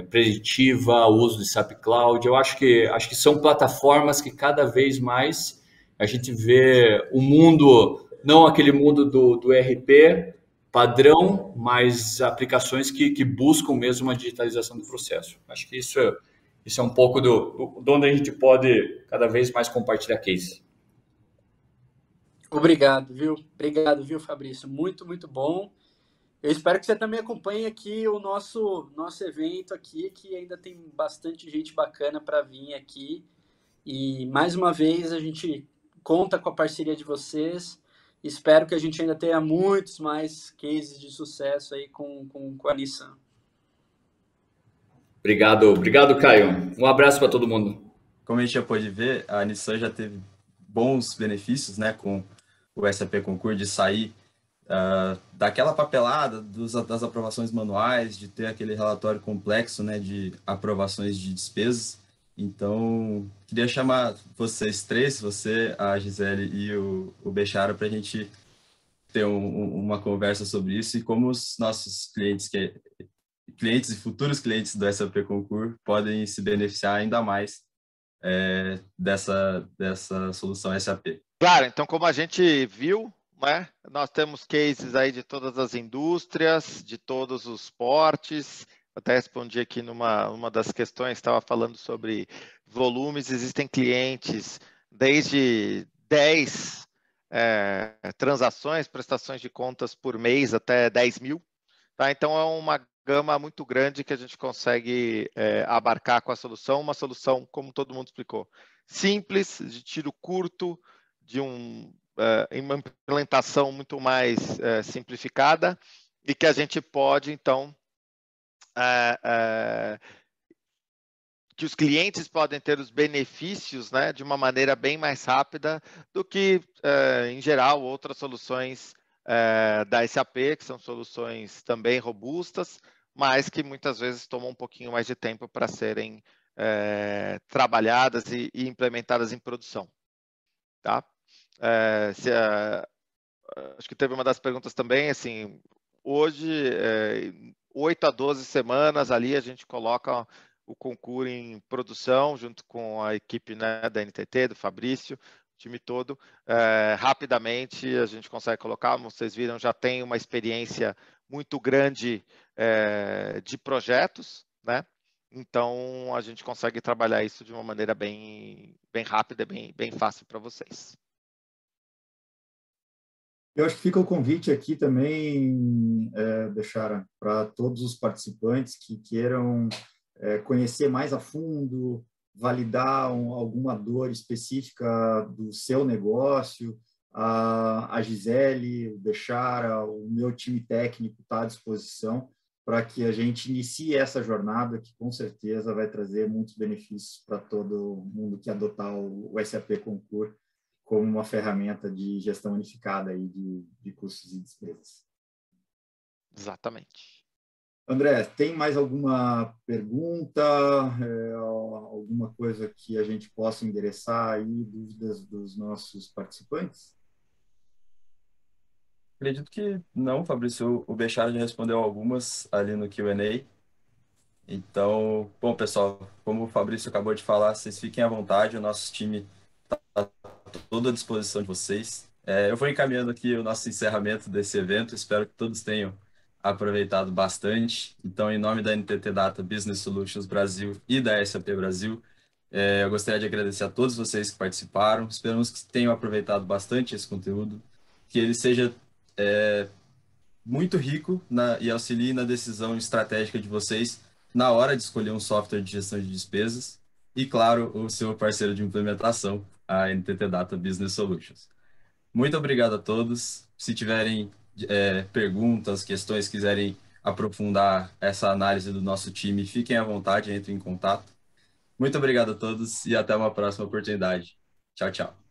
preditiva, o uso de SAP Cloud. Eu acho que são plataformas que cada vez mais a gente vê o mundo, não aquele mundo do ERP padrão, mas aplicações que buscam mesmo uma digitalização do processo. Acho que isso é um pouco de onde a gente pode cada vez mais compartilhar case. Obrigado, viu, Fabrício? Muito, muito bom. Eu espero que você também acompanhe aqui o nosso evento aqui, que ainda tem bastante gente bacana para vir aqui. E, mais uma vez, a gente conta com a parceria de vocês. Espero que a gente ainda tenha muitos mais cases de sucesso aí com a Nissan. Obrigado, Caio. Um abraço para todo mundo. Como a gente já pôde ver, a Nissan já teve bons benefícios, né, com o SAP Concur, de sair daquela papelada das aprovações manuais, de ter aquele relatório complexo, né, de aprovações de despesas. Então, queria chamar vocês três, você, a Gisele e o Bechara, para a gente ter uma conversa sobre isso e como os nossos clientes e futuros clientes do SAP Concur podem se beneficiar ainda mais dessa solução SAP. Claro, então como a gente viu, né, nós temos cases aí de todas as indústrias, de todos os portes. Até respondi aqui numa das questões, estava falando sobre volumes. Existem clientes desde 10 transações, prestações de contas por mês até 10 mil. Tá? Então, é uma gama muito grande que a gente consegue abarcar com a solução. Uma solução, como todo mundo explicou, simples, de tiro curto, de uma implementação muito mais simplificada, e que a gente pode, então, que os clientes podem ter os benefícios, né, de uma maneira bem mais rápida do que, em geral, outras soluções da SAP, que são soluções também robustas, mas que muitas vezes tomam um pouquinho mais de tempo para serem trabalhadas e implementadas em produção. Tá? Acho que teve uma das perguntas também, assim, hoje, 8 a 12 semanas ali a gente coloca o concurso em produção, junto com a equipe, né, da NTT, do Fabrício, o time todo. Rapidamente a gente consegue colocar, como vocês viram, já tem uma experiência muito grande de projetos, né? Então a gente consegue trabalhar isso de uma maneira bem rápida, bem fácil para vocês. Eu acho que fica o convite aqui também, Bechara, para todos os participantes que queiram conhecer mais a fundo, validar alguma dor específica do seu negócio. A Gisele, o Bechara, o meu time técnico está à disposição para que a gente inicie essa jornada que com certeza vai trazer muitos benefícios para todo mundo que adotar o SAP Concur como uma ferramenta de gestão unificada aí de custos e despesas. Exatamente. André, tem mais alguma pergunta, alguma coisa que a gente possa endereçar aí, dúvidas dos nossos participantes? Acredito que não, Fabrício. O Bechara já respondeu algumas ali no Q&A. Então, bom, pessoal, como o Fabrício acabou de falar, vocês fiquem à vontade, o nosso time está todo à disposição de vocês. Eu vou encaminhando aqui o nosso encerramento desse evento, espero que todos tenham aproveitado bastante. Então, em nome da NTT Data Business Solutions Brasil e da SAP Brasil, Eu gostaria de agradecer a todos vocês que participaram. Esperamos que tenham aproveitado bastante esse conteúdo, que ele seja muito rico e auxilie na decisão estratégica de vocês na hora de escolher um software de gestão de despesas e, claro, o seu parceiro de implementação, a NTT Data Business Solutions. Muito obrigado a todos. Se tiverem perguntas, questões, quiserem aprofundar essa análise do nosso time, fiquem à vontade, entrem em contato. Muito obrigado a todos e até uma próxima oportunidade. Tchau, tchau.